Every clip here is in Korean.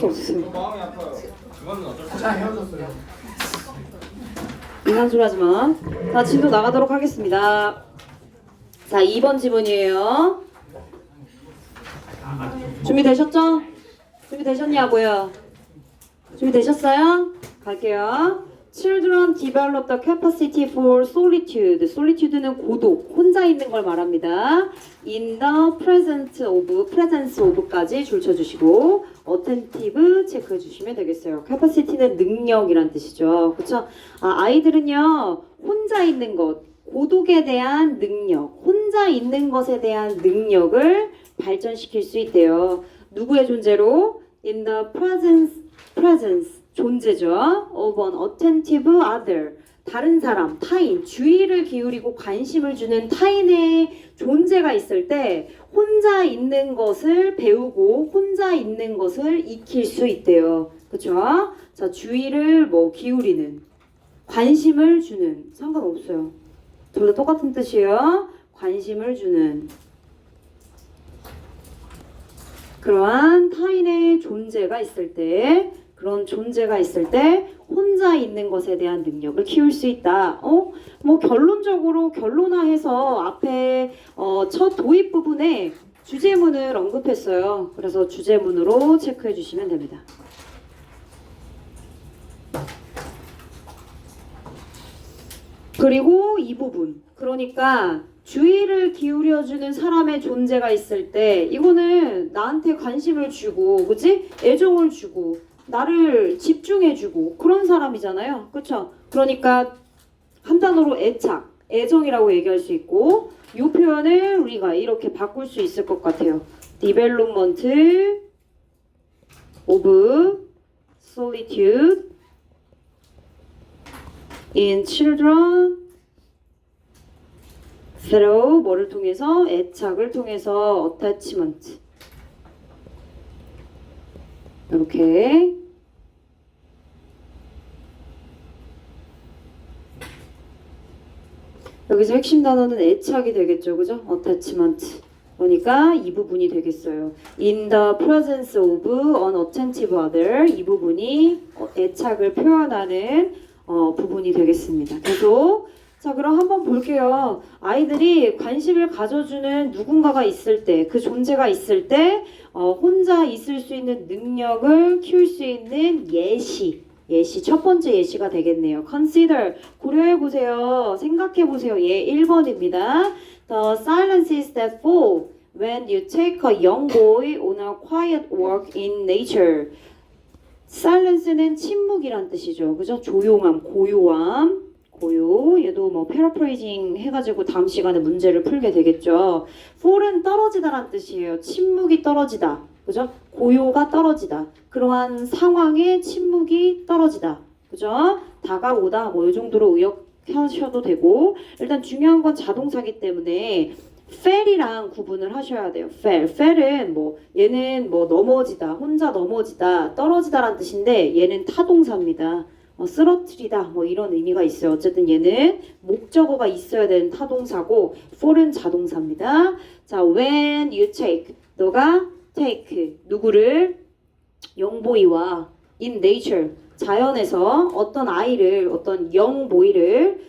수밖에 없어요. 마음이 아파요. 그거는 어쩔 수 자, 헤어졌어요. 이상 소리 하지 마. 자, 진도 나가도록 하겠습니다. 자, 2번 지문이에요. 준비되셨죠? 준비되셨냐고요? 준비되셨어요? 갈게요. Children develop the capacity for solitude. solitude는 고독, 혼자 있는 걸 말합니다. In the presence of까지 줄 쳐주시고 attentive 체크해 주시면 되겠어요. capacity는 능력이란 뜻이죠. 그쵸? 아이들은요, 혼자 있는 것, 고독에 대한 능력, 혼자 있는 것에 대한 능력을 발전시킬 수 있대요. 누구의 존재로? In the presence 존재죠. of an attentive other. 다른 사람, 타인, 주의를 기울이고 관심을 주는 타인의 존재가 있을 때 혼자 있는 것을 배우고 혼자 있는 것을 익힐 수 있대요. 그쵸? 자, 주의를 기울이는, 관심을 주는, 상관없어요. 둘 다 똑같은 뜻이에요. 관심을 주는. 그러한 타인의 존재가 있을 때, 그런 존재가 있을 때 혼자 있는 것에 대한 능력을 키울 수 있다. 결론적으로 결론화해서 앞에 첫 도입 부분에 주제문을 언급했어요. 그래서 주제문으로 체크해 주시면 됩니다. 그리고 이 부분, 그러니까 주의를 기울여주는 사람의 존재가 있을 때 이거는 나한테 관심을 주고, 그치? 애정을 주고 나를 집중해주고 그런 사람이잖아요. 그쵸? 그러니까 한 단어로 애착, 애정이라고 얘기할 수 있고, 이 표현을 우리가 이렇게 바꿀 수 있을 것 같아요. Development of solitude in children through 뭐를 통해서? 애착을 통해서 attachment. 이렇게 여기서 핵심 단어는 애착이 되겠죠, 그죠? attachment. 그러니까 이 부분이 되겠어요. In the presence of an attentive other. 이 부분이 애착을 표현하는 부분이 되겠습니다. 계속. 자, 그럼 한번 볼게요. 아이들이 관심을 가져주는 누군가가 있을 때, 그 존재가 있을 때 혼자 있을 수 있는 능력을 키울 수 있는 예시 첫 번째 예시가 되겠네요. Consider, 고려해보세요. 생각해보세요. 예, 1번입니다. The silences that fall when you take a young boy on a quiet walk in nature. silence는 침묵이란 뜻이죠. 그죠? 조용함, 고요함. 고요. 얘도 패러프레이징 해가지고 다음 시간에 문제를 풀게 되겠죠. fall은 떨어지다란 뜻이에요. 침묵이 떨어지다. 그죠? 고요가 떨어지다. 그러한 상황에 침묵이 떨어지다. 그죠? 다가오다. 이 정도로 의역하셔도 되고, 일단 중요한 건 자동사기 때문에 fell이랑 구분을 하셔야 돼요. fell은 얘는 넘어지다, 혼자 넘어지다, 떨어지다란 뜻인데 얘는 타동사입니다. 쓰러뜨리다 이런 의미가 있어요. 어쨌든 얘는 목적어가 있어야 되는 타동사고, fall은 자동사입니다. 자, when you take, 너가 take, 누구를? 영보이와 in nature, 자연에서 어떤 아이를, 어떤 영보이를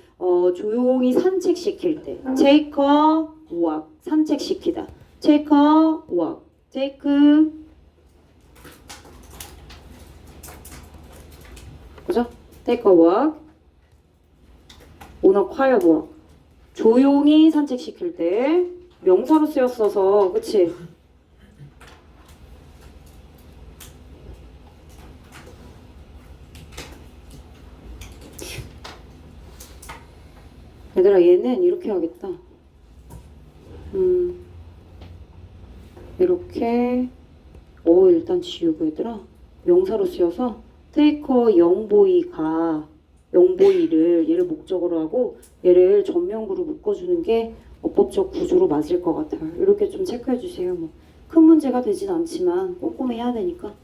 조용히 산책시킬 때 take a walk, 산책시키다. take a walk, take 그죠? take a walk on a quiet walk. 조용히 산책시킬 때 명사로 쓰였어서, 그치? 얘들아, 얘는 이렇게 하겠다. 이렇게 일단 지우고, 얘들아 명사로 쓰여서 테이커 영보이가, 영보이를 얘를 목적으로 하고 얘를 전명구로 묶어주는 게 어법적 구조로 맞을 것 같아요. 이렇게 좀 체크해 주세요. 큰 문제가 되진 않지만 꼼꼼히 해야 되니까.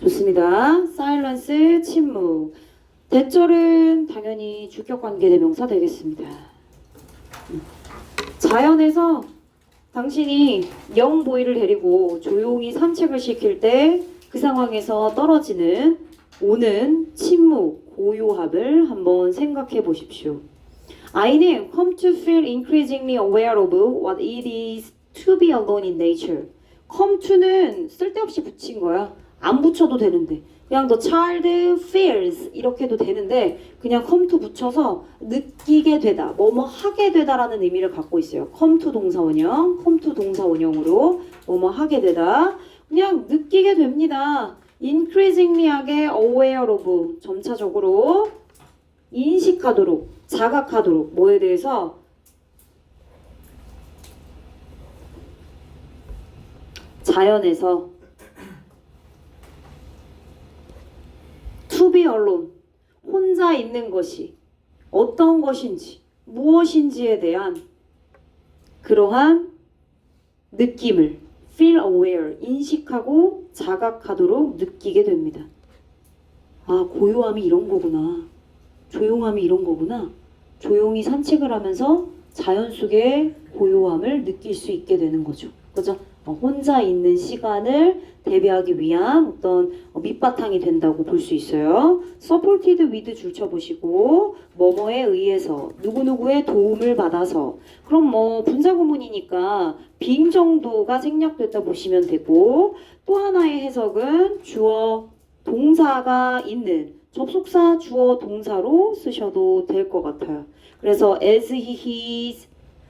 좋습니다. silence, 침묵. 대절은 당연히 주격관계대명사 되겠습니다. 자연에서 당신이 영보이를 데리고 조용히 산책을 시킬 때 그 상황에서 떨어지는 오는 침묵, 고요함을 한번 생각해 보십시오. 아이는 come to feel increasingly aware of what it is to be alone in nature. come to는 쓸데없이 붙인 거야. 안 붙여도 되는데. 그냥 the child feels 이렇게 해도 되는데 그냥 come to 붙여서 느끼게 되다, 뭐뭐 하게 되다라는 의미를 갖고 있어요. come to 동사원형, come to 동사원형으로 뭐뭐 하게 되다. 그냥 느끼게 됩니다. increasingly하게 aware of, 점차적으로 인식하도록, 자각하도록, 뭐에 대해서? 자연에서 to be alone, 혼자 있는 것이 어떤 것인지, 무엇인지에 대한 그러한 느낌을 feel aware, 인식하고 자각하도록 느끼게 됩니다. 아, 고요함이 이런 거구나. 조용함이 이런 거구나. 조용히 산책을 하면서 자연 속의 고요함을 느낄 수 있게 되는 거죠. 그죠? 혼자 있는 시간을 대비하기 위한 어떤 밑바탕이 된다고 볼 수 있어요. supported with 줄쳐보시고 뭐뭐에 의해서 누구누구의 도움을 받아서 그럼 뭐 분사구문이니까 being 정도가 생략됐다 보시면 되고 또 하나의 해석은 주어 동사가 있는 접속사 주어 동사로 쓰셔도 될 것 같아요. 그래서 as he is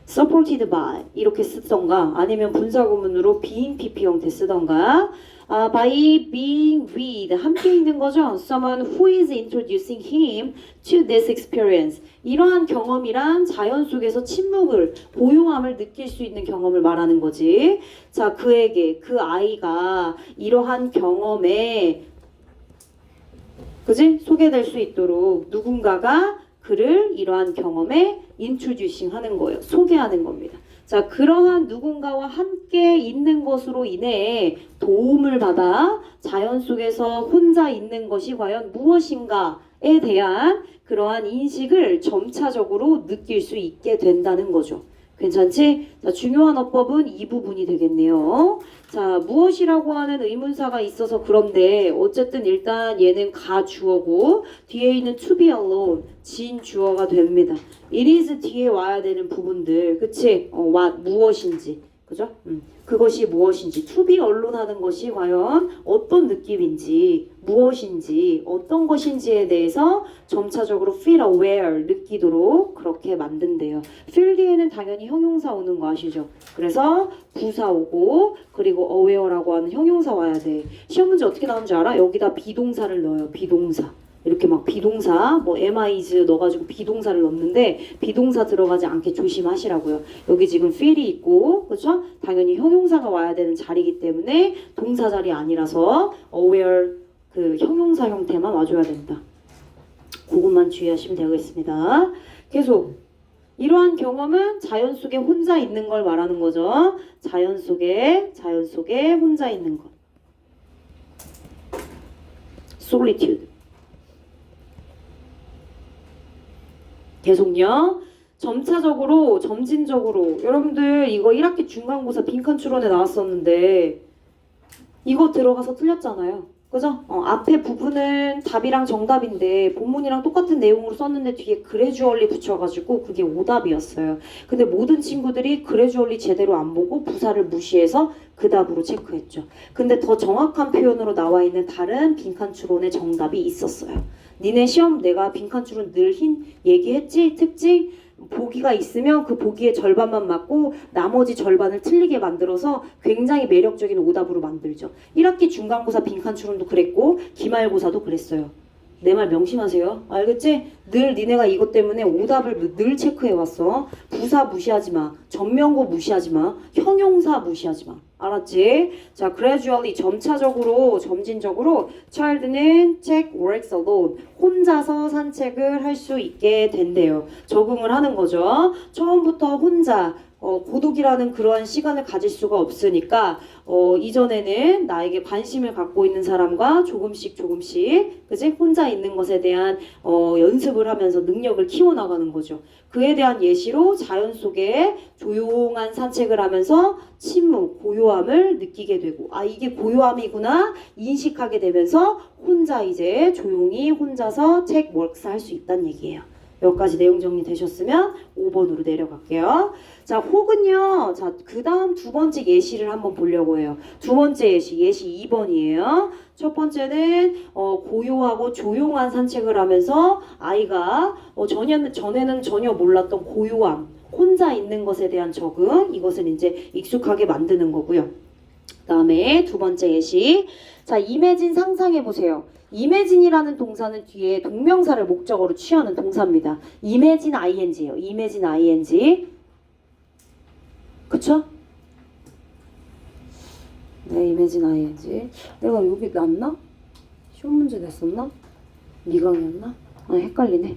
supported by 이렇게 쓰던가 아니면 분사구문으로 being PP 형태 쓰던가 by being with 함께 있는 거죠. Someone who is introducing him to this experience. 이러한 경험이란 자연 속에서 침묵을, 고요함을 느낄 수 있는 경험을 말하는 거지. 자, 그에게, 그 아이가 이러한 경험에 그지? 소개될 수 있도록 누군가가 그를 이러한 경험에 introducing 하는 거예요. 소개하는 겁니다. 자, 그러한 누군가와 함께 있는 것으로 인해 도움을 받아 자연 속에서 혼자 있는 것이 과연 무엇인가에 대한 그러한 인식을 점차적으로 느낄 수 있게 된다는 거죠. 괜찮지? 자, 중요한 어법은 이 부분이 되겠네요. 자, 무엇이라고 하는 의문사가 있어서 그런데 어쨌든 일단 얘는 가주어고 뒤에 있는 to be alone 진주어가 됩니다. it is 뒤에 와야 되는 부분들, 그치? what, 무엇인지, 그죠? 그것이 무엇인지, to be alone 하는 것이 과연 어떤 느낌인지, 무엇인지, 어떤 것인지에 대해서 점차적으로 feel aware, 느끼도록 그렇게 만든대요. feel 뒤에는 당연히 형용사 오는 거 아시죠? 그래서 부사 오고 그리고 aware라고 하는 형용사 와야 돼. 시험 문제 어떻게 나오는지 알아? 여기다 비동사를 넣어요. 비동사. 이렇게 막 비동사, 뭐 am/is 넣어가지고 비동사를 넣는데 비동사 들어가지 않게 조심하시라고요. 여기 지금 feel이 있고, 그렇죠? 당연히 형용사가 와야 되는 자리이기 때문에 동사 자리 아니라서 aware 그 형용사 형태만 와줘야 된다. 그것만 주의하시면 되겠습니다. 계속 이러한 경험은 자연 속에 혼자 있는 걸 말하는 거죠. 자연 속에 혼자 있는 것. solitude. 계속요. 점차적으로, 점진적으로. 여러분들 이거 1학기 중간고사 빈칸 추론에 나왔었는데 이거 들어가서 틀렸잖아요. 그죠? 앞에 부분은 답이랑 정답인데 본문이랑 똑같은 내용으로 썼는데 뒤에 그래주얼리 붙여가지고 그게 오답이었어요. 근데 모든 친구들이 그래주얼리 제대로 안 보고 부사를 무시해서 그 답으로 체크했죠. 근데 더 정확한 표현으로 나와 있는 다른 빈칸 추론의 정답이 있었어요. 니네 시험 내가 빈칸 추론 늘 얘기했지? 특징? 보기가 있으면 그 보기의 절반만 맞고 나머지 절반을 틀리게 만들어서 굉장히 매력적인 오답으로 만들죠. 1학기 중간고사 빈칸 추론도 그랬고 기말고사도 그랬어요. 내 말 명심하세요. 알겠지? 늘 니네가 이것 때문에 오답을 늘 체크해왔어. 부사 무시하지 마. 전면고 무시하지 마. 형용사 무시하지 마. 알았지? 자, gradually 점차적으로, 점진적으로 child는 check works alone. 혼자서 산책을 할 수 있게 된대요. 적응을 하는 거죠. 처음부터 혼자 고독이라는 그러한 시간을 가질 수가 없으니까 이전에는 나에게 관심을 갖고 있는 사람과 조금씩 그지? 혼자 있는 것에 대한 연습을 하면서 능력을 키워나가는 거죠. 그에 대한 예시로 자연 속에 조용한 산책을 하면서 침묵, 고요함을 느끼게 되고 이게 고요함이구나 인식하게 되면서 혼자 이제 조용히 혼자서 책 월크스 할 수 있다는 얘기예요. 여기까지 내용 정리되셨으면 5번으로 내려갈게요. 자, 혹은요. 자, 그 다음 두 번째 예시를 한번 보려고 해요. 두 번째 예시 2번이에요. 첫 번째는 고요하고 조용한 산책을 하면서 아이가 전에는 전혀 몰랐던 고요함, 혼자 있는 것에 대한 적응, 이것을 이제 익숙하게 만드는 거고요. 그 다음에 두 번째 예시. 자, 이매진 상상해 보세요. 이매진이라는 동사는 뒤에 동명사를 목적어로 취하는 동사입니다. 이매진 ing예요. 이매진 ing. 그쵸? 네, 이매진 ing. 내가 여기 놨나? 시험 문제 냈었나? 미강이었나? 헷갈리네.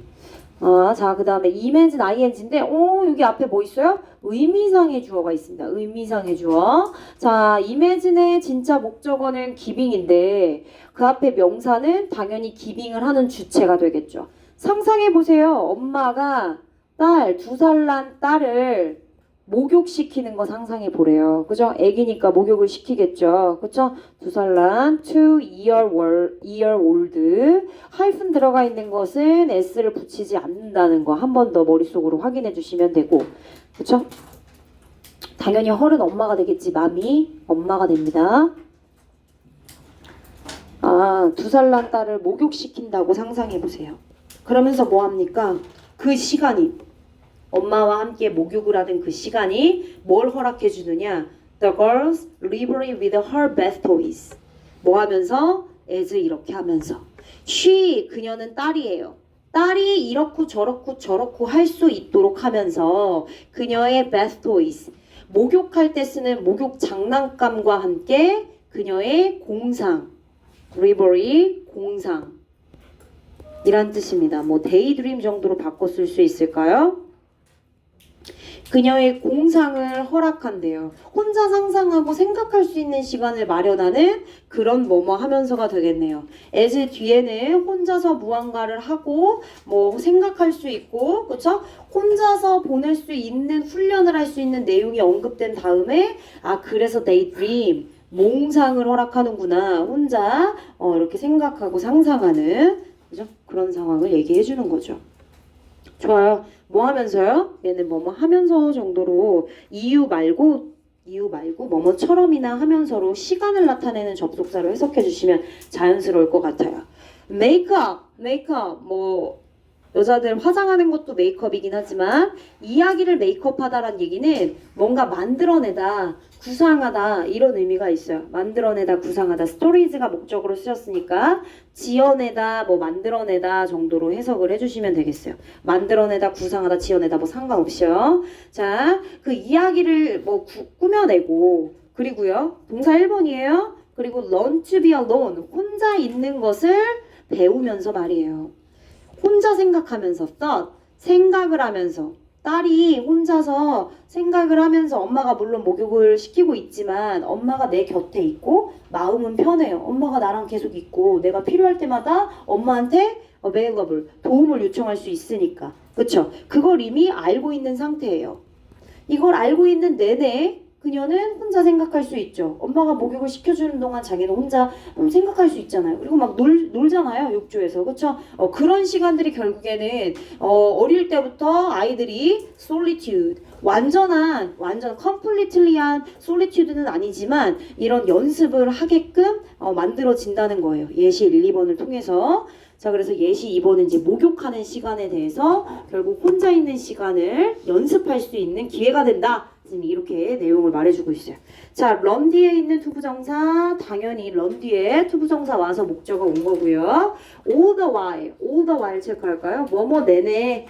자, 그 다음에 이매진 ing인데, 여기 앞에 뭐 있어요? 의미상의 주어가 있습니다. 의미상의 주어. 자, 이매진의 진짜 목적어는 기빙인데, 그 앞에 명사는 당연히 기빙을 하는 주체가 되겠죠. 상상해보세요. 엄마가 두 살 난 딸을 목욕시키는 거 상상해 보래요. 그죠? 애기니까 목욕을 시키겠죠. 그죠? 2살 난 2year old 하이픈 들어가 있는 것은 s를 붙이지 않는다는 거 한 번 더 머릿속으로 확인해 주시면 되고 그죠? 당연히 헐은 엄마가 되겠지. 맘이 엄마가 됩니다. 2살 난 딸을 목욕시킨다고 상상해 보세요. 그러면서 뭐 합니까? 그 시간이 엄마와 함께 목욕을 하던 그 시간이 뭘 허락해 주느냐? The girls liberally with her bath toys. 뭐 하면서? as 이렇게 하면서. she 그녀는 딸이에요. 딸이 이렇고 저렇고 할 수 있도록 하면서 그녀의 bath toys. 목욕할 때 쓰는 목욕 장난감과 함께 그녀의 공상. liberally 공상. 이란 뜻입니다. 뭐 daydream 정도로 바꿔 쓸 수 있을까요? 그녀의 공상을 허락한대요. 혼자 상상하고 생각할 수 있는 시간을 마련하는 그런 뭐뭐 하면서가 되겠네요. as 뒤에는 혼자서 무언가를 하고 뭐 생각할 수 있고 그렇죠? 혼자서 보낼 수 있는 훈련을 할 수 있는 내용이 언급된 다음에 그래서 daydream 몽상을 허락하는구나. 혼자 이렇게 생각하고 상상하는 그죠? 그런 상황을 얘기해 주는 거죠. 좋아요. 뭐 하면서요? 얘는 뭐뭐 하면서 정도로 이유 말고 뭐뭐처럼이나 하면서로 시간을 나타내는 접속사로 해석해 주시면 자연스러울 것 같아요. 메이크업 뭐 여자들 화장하는 것도 메이크업이긴 하지만 이야기를 메이크업하다란 얘기는 뭔가 만들어내다, 구상하다 이런 의미가 있어요. 만들어내다, 구상하다. 스토리즈가 목적으로 쓰였으니까 지어내다, 뭐 만들어내다 정도로 해석을 해주시면 되겠어요. 만들어내다, 구상하다, 지어내다 뭐 상관없이요. 자, 그 이야기를 뭐 꾸며내고 그리고요. 동사 1번이에요. 그리고 learn to be alone. 혼자 있는 것을 배우면서 말이에요. 혼자 생각하면서 생각을 하면서 딸이 혼자서 생각을 하면서 엄마가 물론 목욕을 시키고 있지만 엄마가 내 곁에 있고 마음은 편해요. 엄마가 나랑 계속 있고 내가 필요할 때마다 엄마한테 available 도움을 요청할 수 있으니까 그쵸? 그걸 이미 알고 있는 상태예요. 이걸 알고 있는 내내 그녀는 혼자 생각할 수 있죠. 엄마가 목욕을 시켜주는 동안 자기는 혼자 생각할 수 있잖아요. 그리고 막 놀잖아요. 욕조에서. 그쵸? 그런 시간들이 결국에는 어릴 때부터 아이들이 solitude, 완전 completely한 solitude는 아니지만 이런 연습을 하게끔 만들어진다는 거예요. 예시 1, 2번을 통해서. 자, 그래서 예시 2번은 이제 목욕하는 시간에 대해서 결국 혼자 있는 시간을 연습할 수 있는 기회가 된다. 지금 이렇게 내용을 말해주고 있어요. 자, 런 뒤에 있는 투부정사 당연히 런 뒤에 투부정사 와서 목적어 온 거고요. all the while 체크할까요? 뭐뭐 내내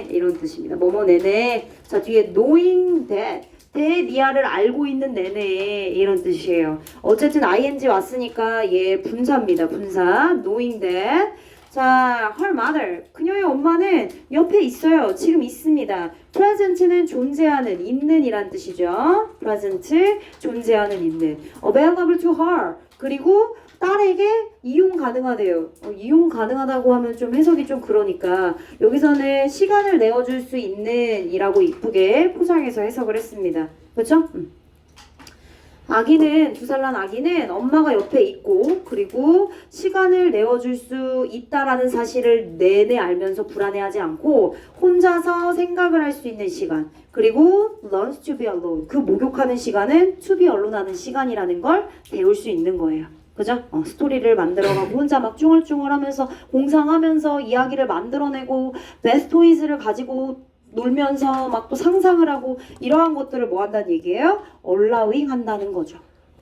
이런 뜻입니다. 뭐뭐 내내. 자, 뒤에 knowing that 대니아를 알고 있는 내내 이런 뜻이에요. 어쨌든 ing 왔으니까 얘 분사입니다. 분사 knowing that. 자, her mother. 그녀의 엄마는 옆에 있어요. 지금 있습니다. present는 존재하는, 있는이란 뜻이죠. present, 존재하는, 있는. available to her. 그리고 딸에게 이용 가능하대요. 이용 가능하다고 하면 좀 해석이 좀 그러니까 여기서는 시간을 내어줄 수 있는 이라고 이쁘게 포장해서 해석을 했습니다. 그렇죠? 아기는, 2살 난 아기는 엄마가 옆에 있고 그리고 시간을 내어줄 수 있다라는 사실을 내내 알면서 불안해하지 않고 혼자서 생각을 할 수 있는 시간, 그리고 learns to be alone. 그 목욕하는 시간은 to be alone 하는 시간이라는 걸 배울 수 있는 거예요. 그죠? 스토리를 만들어가고 혼자 막 쭝얼쭝얼하면서 공상하면서 이야기를 만들어내고 베스토이즈를 가지고 놀면서 막 또 상상을 하고 이러한 것들을 뭐 한다는 얘기예요? allowing 한다는 거죠.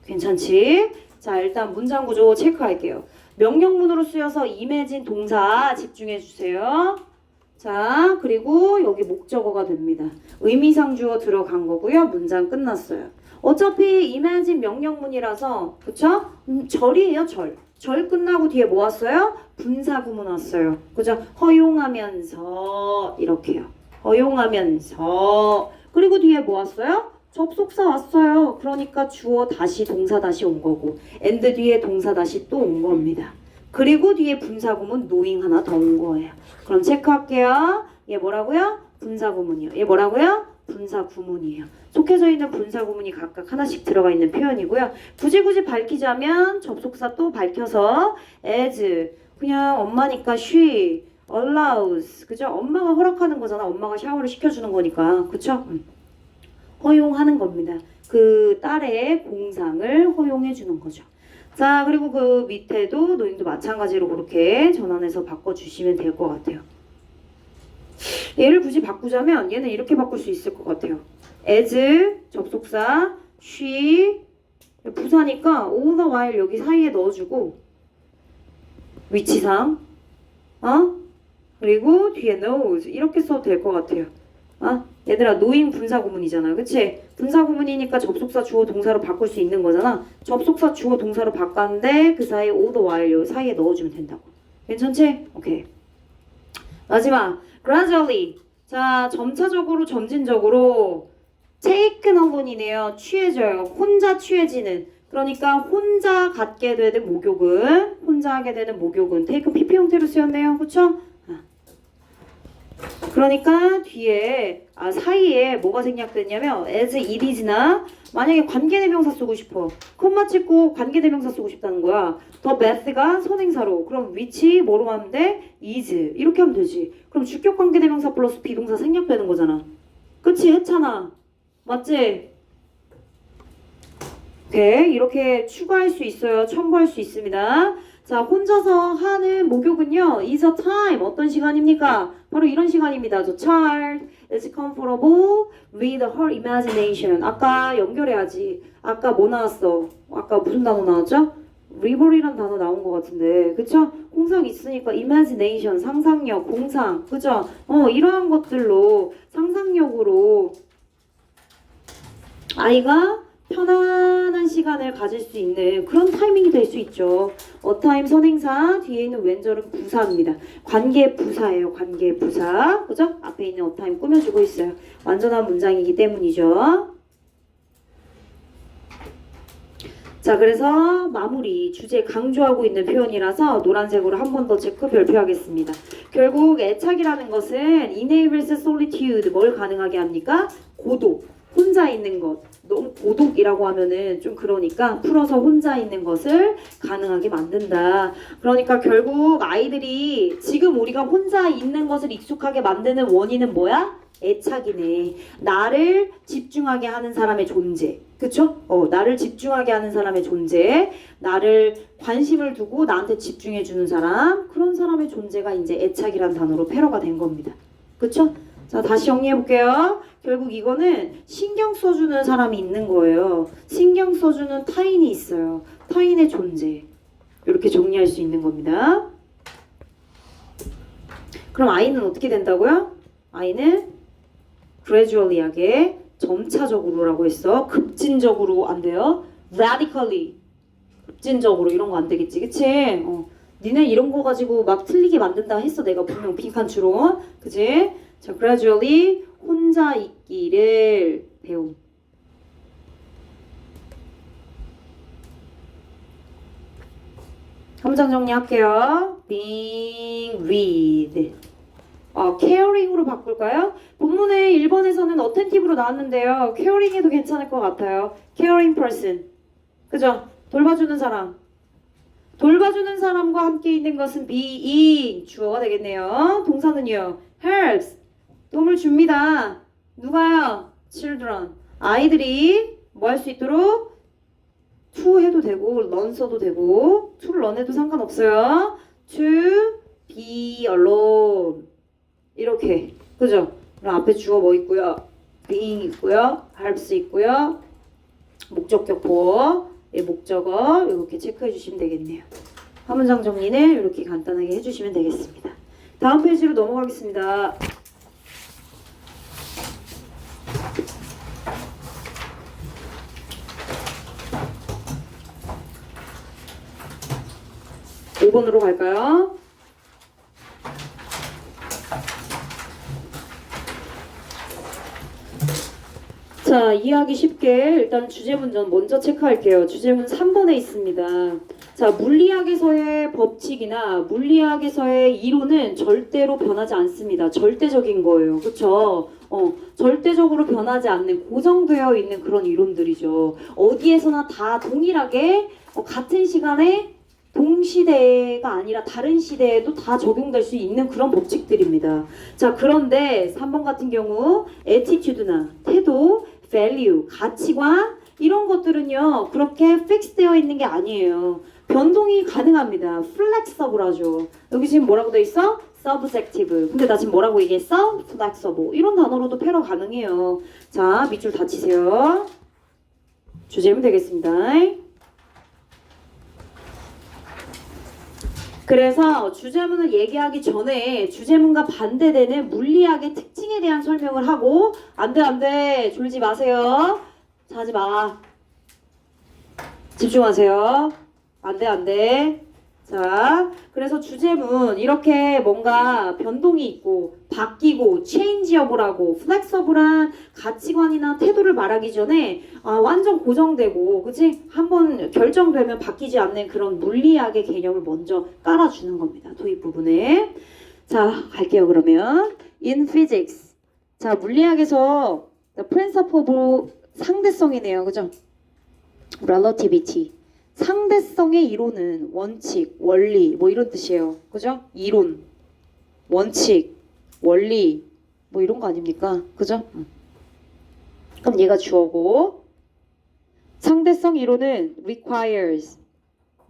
괜찮지? 자, 일단 문장 구조 체크할게요. 명령문으로 쓰여서 임해진 동사 집중해 주세요. 자, 그리고 여기 목적어가 됩니다. 의미상 주어 들어간 거고요. 문장 끝났어요. 어차피 임해진 명령문이라서 그쵸? 절이에요, 절. 절 끝나고 뒤에 뭐 왔어요? 분사구문 왔어요. 그죠? 허용하면서 이렇게요. 허용하면서. 그리고 뒤에 뭐 왔어요? 접속사 왔어요. 그러니까 주어 다시 동사 다시 온 거고 and 뒤에 동사 다시 또 온 겁니다. 그리고 뒤에 분사구문 knowing 하나 더 온 거예요. 그럼 체크할게요. 얘 뭐라고요? 분사구문이요. 얘 뭐라고요? 분사구문이에요. 속해져 있는 분사구문이 각각 하나씩 들어가 있는 표현이고요. 굳이 밝히자면 접속사 또 밝혀서 as, 그냥 엄마니까 she, allows, 그죠? 엄마가 허락하는 거잖아. 엄마가 샤워를 시켜주는 거니까. 그쵸? 허용하는 겁니다. 그 딸의 공상을 허용해 주는 거죠. 자, 그리고 그 밑에도 노인도 마찬가지로 그렇게 전환해서 바꿔주시면 될 것 같아요. 얘를 굳이 바꾸자면 얘는 이렇게 바꿀 수 있을 것 같아요. as, 접속사, she, 부사니까 all the while 여기 사이에 넣어주고 위치상 그리고 뒤에 knows 이렇게 써도 될 것 같아요. 얘들아, knowing 분사구문이잖아. 그치? 분사구문이니까 접속사 주어 동사로 바꿀 수 있는 거잖아. 접속사 주어 동사로 바꿨는데 그 사이에 all the while 여기 사이에 넣어주면 된다고. 괜찮지? 오케이. 마지막 gradually. 자, 점차적으로 점진적으로 taken alone이네요. 취해져요. 혼자 취해지는. 그러니까 혼자 갖게 되는 목욕은, 혼자 하게 되는 목욕은 taken PP 형태로 쓰였네요. 그쵸? 그러니까 뒤에 사이에 뭐가 생략됐냐면 as it is나 만약에 관계대명사 쓰고 싶어. 콤마 찍고 관계대명사 쓰고 싶다는 거야. the bath가 선행사로. 그럼 which 뭐로 하면 돼? is 이렇게 하면 되지. 그럼 주격 관계대명사 플러스 비동사 생략되는 거잖아. 그치? 했잖아. 맞지? 오케이. 이렇게 추가할 수 있어요. 첨부할 수 있습니다. 자, 혼자서 하는 목욕은요, is a time. 어떤 시간입니까? 바로 이런 시간입니다. The child is comfortable with her imagination. 아까 연결해야지. 아까 뭐 나왔어? 아까 무슨 단어 나왔죠? river이란 단어 나온 것 같은데. 그쵸? 공상 있으니까 imagination, 상상력, 공상. 그죠? 이러한 것들로 상상력으로 아이가 편안한 시간을 가질 수 있는 그런 타이밍이 될 수 있죠. a time 선행사, 뒤에 있는 왼절은 부사입니다. 관계 부사예요. 관계 부사. 그죠? 앞에 있는 a time 꾸며주고 있어요. 완전한 문장이기 때문이죠. 자, 그래서 마무리, 주제 강조하고 있는 표현이라서 노란색으로 한 번 더 체크 별표하겠습니다. 결국 애착이라는 것은 enables solitude, 뭘 가능하게 합니까? 고독, 혼자 있는 것. 너무 고독이라고 하면은 좀 그러니까 풀어서 혼자 있는 것을 가능하게 만든다. 그러니까 결국 아이들이 지금 우리가 혼자 있는 것을 익숙하게 만드는 원인은 뭐야? 애착이네. 나를 집중하게 하는 사람의 존재. 그쵸? 나를 집중하게 하는 사람의 존재. 나를 관심을 두고 나한테 집중해주는 사람. 그런 사람의 존재가 이제 애착이란 단어로 패러가 된 겁니다. 그쵸? 자, 다시 정리해볼게요. 결국 이거는 신경 써주는 사람이 있는 거예요. 신경 써주는 타인이 있어요. 타인의 존재. 이렇게 정리할 수 있는 겁니다. 그럼 아이는 어떻게 된다고요? 아이는 gradually하게, 점차적으로라고 했어. 급진적으로 안 돼요. radically. 급진적으로 이런 거 안 되겠지. 그치? 니네 이런 거 가지고 막 틀리게 만든다 했어. 내가 분명 빈칸 추론. 그지? 자, gradually 혼자 있기를 배움. 함장 정리할게요. being read. caring으로 바꿀까요? 본문에 1번에서는 attentive로 나왔는데요. caring해도 괜찮을 것 같아요. caring person. 그죠? 돌봐주는 사람. 돌봐주는 사람과 함께 있는 것은 being 주어가 되겠네요. 동사는요. helps. 도움을 줍니다. 누가요? children. 아이들이 뭐 할 수 있도록 to 해도 되고 learn 써도 되고 to를 learn 해도 상관없어요. to be alone. 이렇게. 그죠? 그럼 앞에 주어 뭐 있고요? being 있고요. helps 있고요. 목적격 보어. 목적어 이렇게 체크해 주시면 되겠네요. 한 문장 정리는 이렇게 간단하게 해주시면 되겠습니다. 다음 페이지로 넘어가겠습니다. (5번으로) 갈까요? 자, 이해하기 쉽게 일단 주제문 먼저 체크할게요. 주제문 3번에 있습니다. 자, 물리학에서의 법칙이나 물리학에서의 이론은 절대로 변하지 않습니다. 절대적인 거예요. 그쵸? 절대적으로 변하지 않는 고정되어 있는 그런 이론들이죠. 어디에서나 다 동일하게 같은 시간에 동시대가 아니라 다른 시대에도 다 적용될 수 있는 그런 법칙들입니다. 자, 그런데 3번 같은 경우 attitude나 태도, value, 가치관 이런 것들은요 그렇게 픽스되어 있는 게 아니에요. 변동이 가능합니다. flexible하죠. 여기 지금 뭐라고 돼 있어? subjective. 근데 나 지금 뭐라고 얘기했어? flexible. 이런 단어로도 패러 가능해요. 자, 밑줄 닫히세요. 주제문 되겠습니다. 그래서 주제문을 얘기하기 전에 주제문과 반대되는 물리학의 특징에 대한 설명을 하고 안돼 졸지 마세요. 자지 마. 집중하세요. 안돼. 자, 그래서 주제문 이렇게 뭔가 변동이 있고 바뀌고 changeable하고 flexible한 가치관이나 태도를 말하기 전에 완전 고정되고 그치? 한번 결정되면 바뀌지 않는 그런 물리학의 개념을 먼저 깔아주는 겁니다. 도입 부분에. 자, 갈게요. 그러면 in physics. 자, 물리학에서 the principle of 상대성이네요. 그죠? relativity. 상대성의 이론은 원칙, 원리 뭐 이런 뜻이에요. 그죠? 이론, 원칙, 원리 뭐 이런 거 아닙니까? 그죠? 그럼 얘가 주어고 상대성 이론은 requires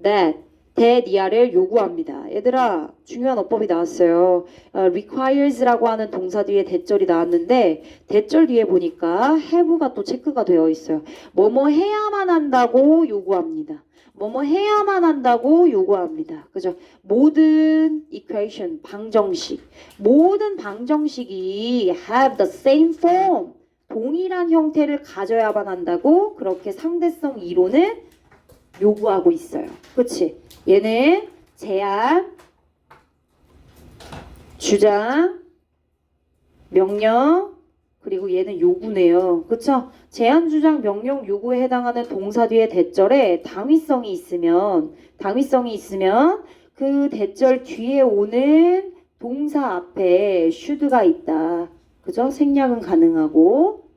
that 대니아를 요구합니다. 얘들아 중요한 어법이 나왔어요. requires라고 하는 동사 뒤에 대절이 나왔는데 대절 뒤에 보니까 have가 또 체크가 되어 있어요. 뭐뭐 해야만 한다고 요구합니다. 뭐뭐 해야만 한다고 요구합니다. 그죠? 모든 equation, 방정식, 모든 방정식이 have the same form, 동일한 형태를 가져야만 한다고 그렇게 상대성 이론은 요구하고 있어요. 그치? 얘는 제안, 주장, 명령, 그리고 얘는 요구네요. 그쵸? 제안, 주장, 명령, 요구에 해당하는 동사 뒤에 대절에 당위성이 있으면 그 대절 뒤에 오는 동사 앞에 should가 있다. 그죠? 생략은 가능하고.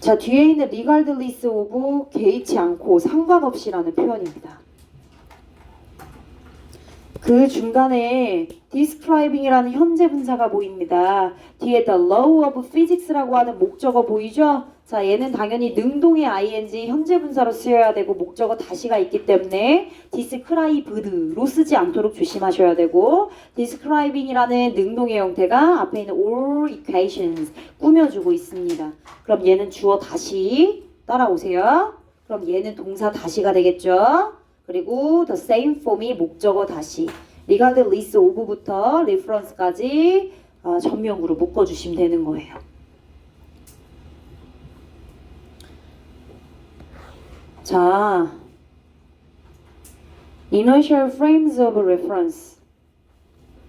자, 뒤에 있는 regardless of 개의치 않고 상관없이라는 표현입니다. 그 중간에 describing이라는 현재 분사가 보입니다. 뒤에 the law of physics라고 하는 목적어 보이죠? 자, 얘는 당연히 능동의 ing 현재 분사로 쓰여야 되고 목적어 다시가 있기 때문에 described로 쓰지 않도록 조심하셔야 되고 describing이라는 능동의 형태가 앞에 있는 all equations 꾸며주고 있습니다. 그럼 얘는 주어 다시 따라오세요. 그럼 얘는 동사 다시가 되겠죠? 그리고 the same form이 목적어 다시 regardless of부터 reference까지 전명으로 묶어주시면 되는 거예요. 자, Inertial frames of reference.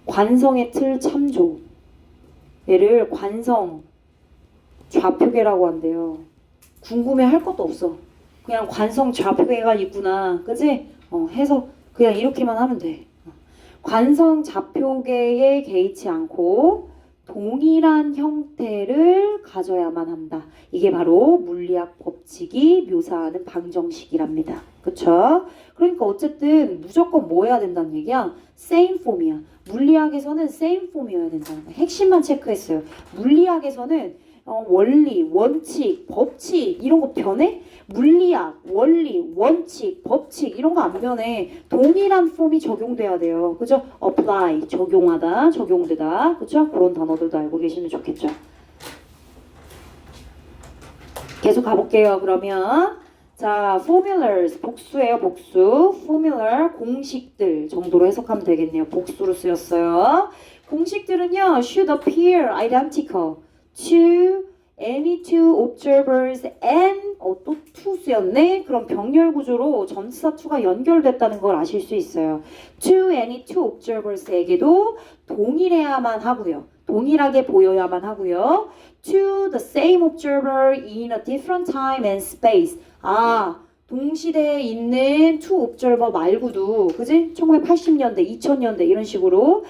관성의 틀 참조. 얘를 관성 좌표계라고 한대요. 궁금해할 것도 없어. 그냥 관성 좌표계가 있구나. 그지? 해서 그냥 이렇게만 하면 돼. 관성 좌표계에 개의치 않고 동일한 형태를 가져야만 한다. 이게 바로 물리학 법칙이 묘사하는 방정식이랍니다. 그쵸? 그러니까 어쨌든 무조건 뭐 해야 된다는 얘기야? same form이야. 물리학에서는 same form이어야 된다는 거야. 핵심만 체크했어요. 물리학에서는 원리, 원칙, 법칙 이런 거 변해? 물리학, 원리, 원칙, 법칙 이런 거 안 변해. 동일한 폼이 적용돼야 돼요. 그죠? apply, 적용하다, 적용되다. 그죠? 그런 단어들도 알고 계시면 좋겠죠. 계속 가볼게요. 그러면 자, formulas, 복수예요, 복수. formula, 공식들 정도로 해석하면 되겠네요. 복수로 쓰였어요. 공식들은요, should appear identical to any two observers and 또 to 쓰였네? 그럼 병렬 구조로 전치사 to가 연결됐다는 걸 아실 수 있어요. to any two observers에게도 동일해야만 하고요. 동일하게 보여야만 하고요. to the same observer in a different time and space. 동시대에 있는 two observer 말고도, 그지? 1980년대, 2000년대 이런 식으로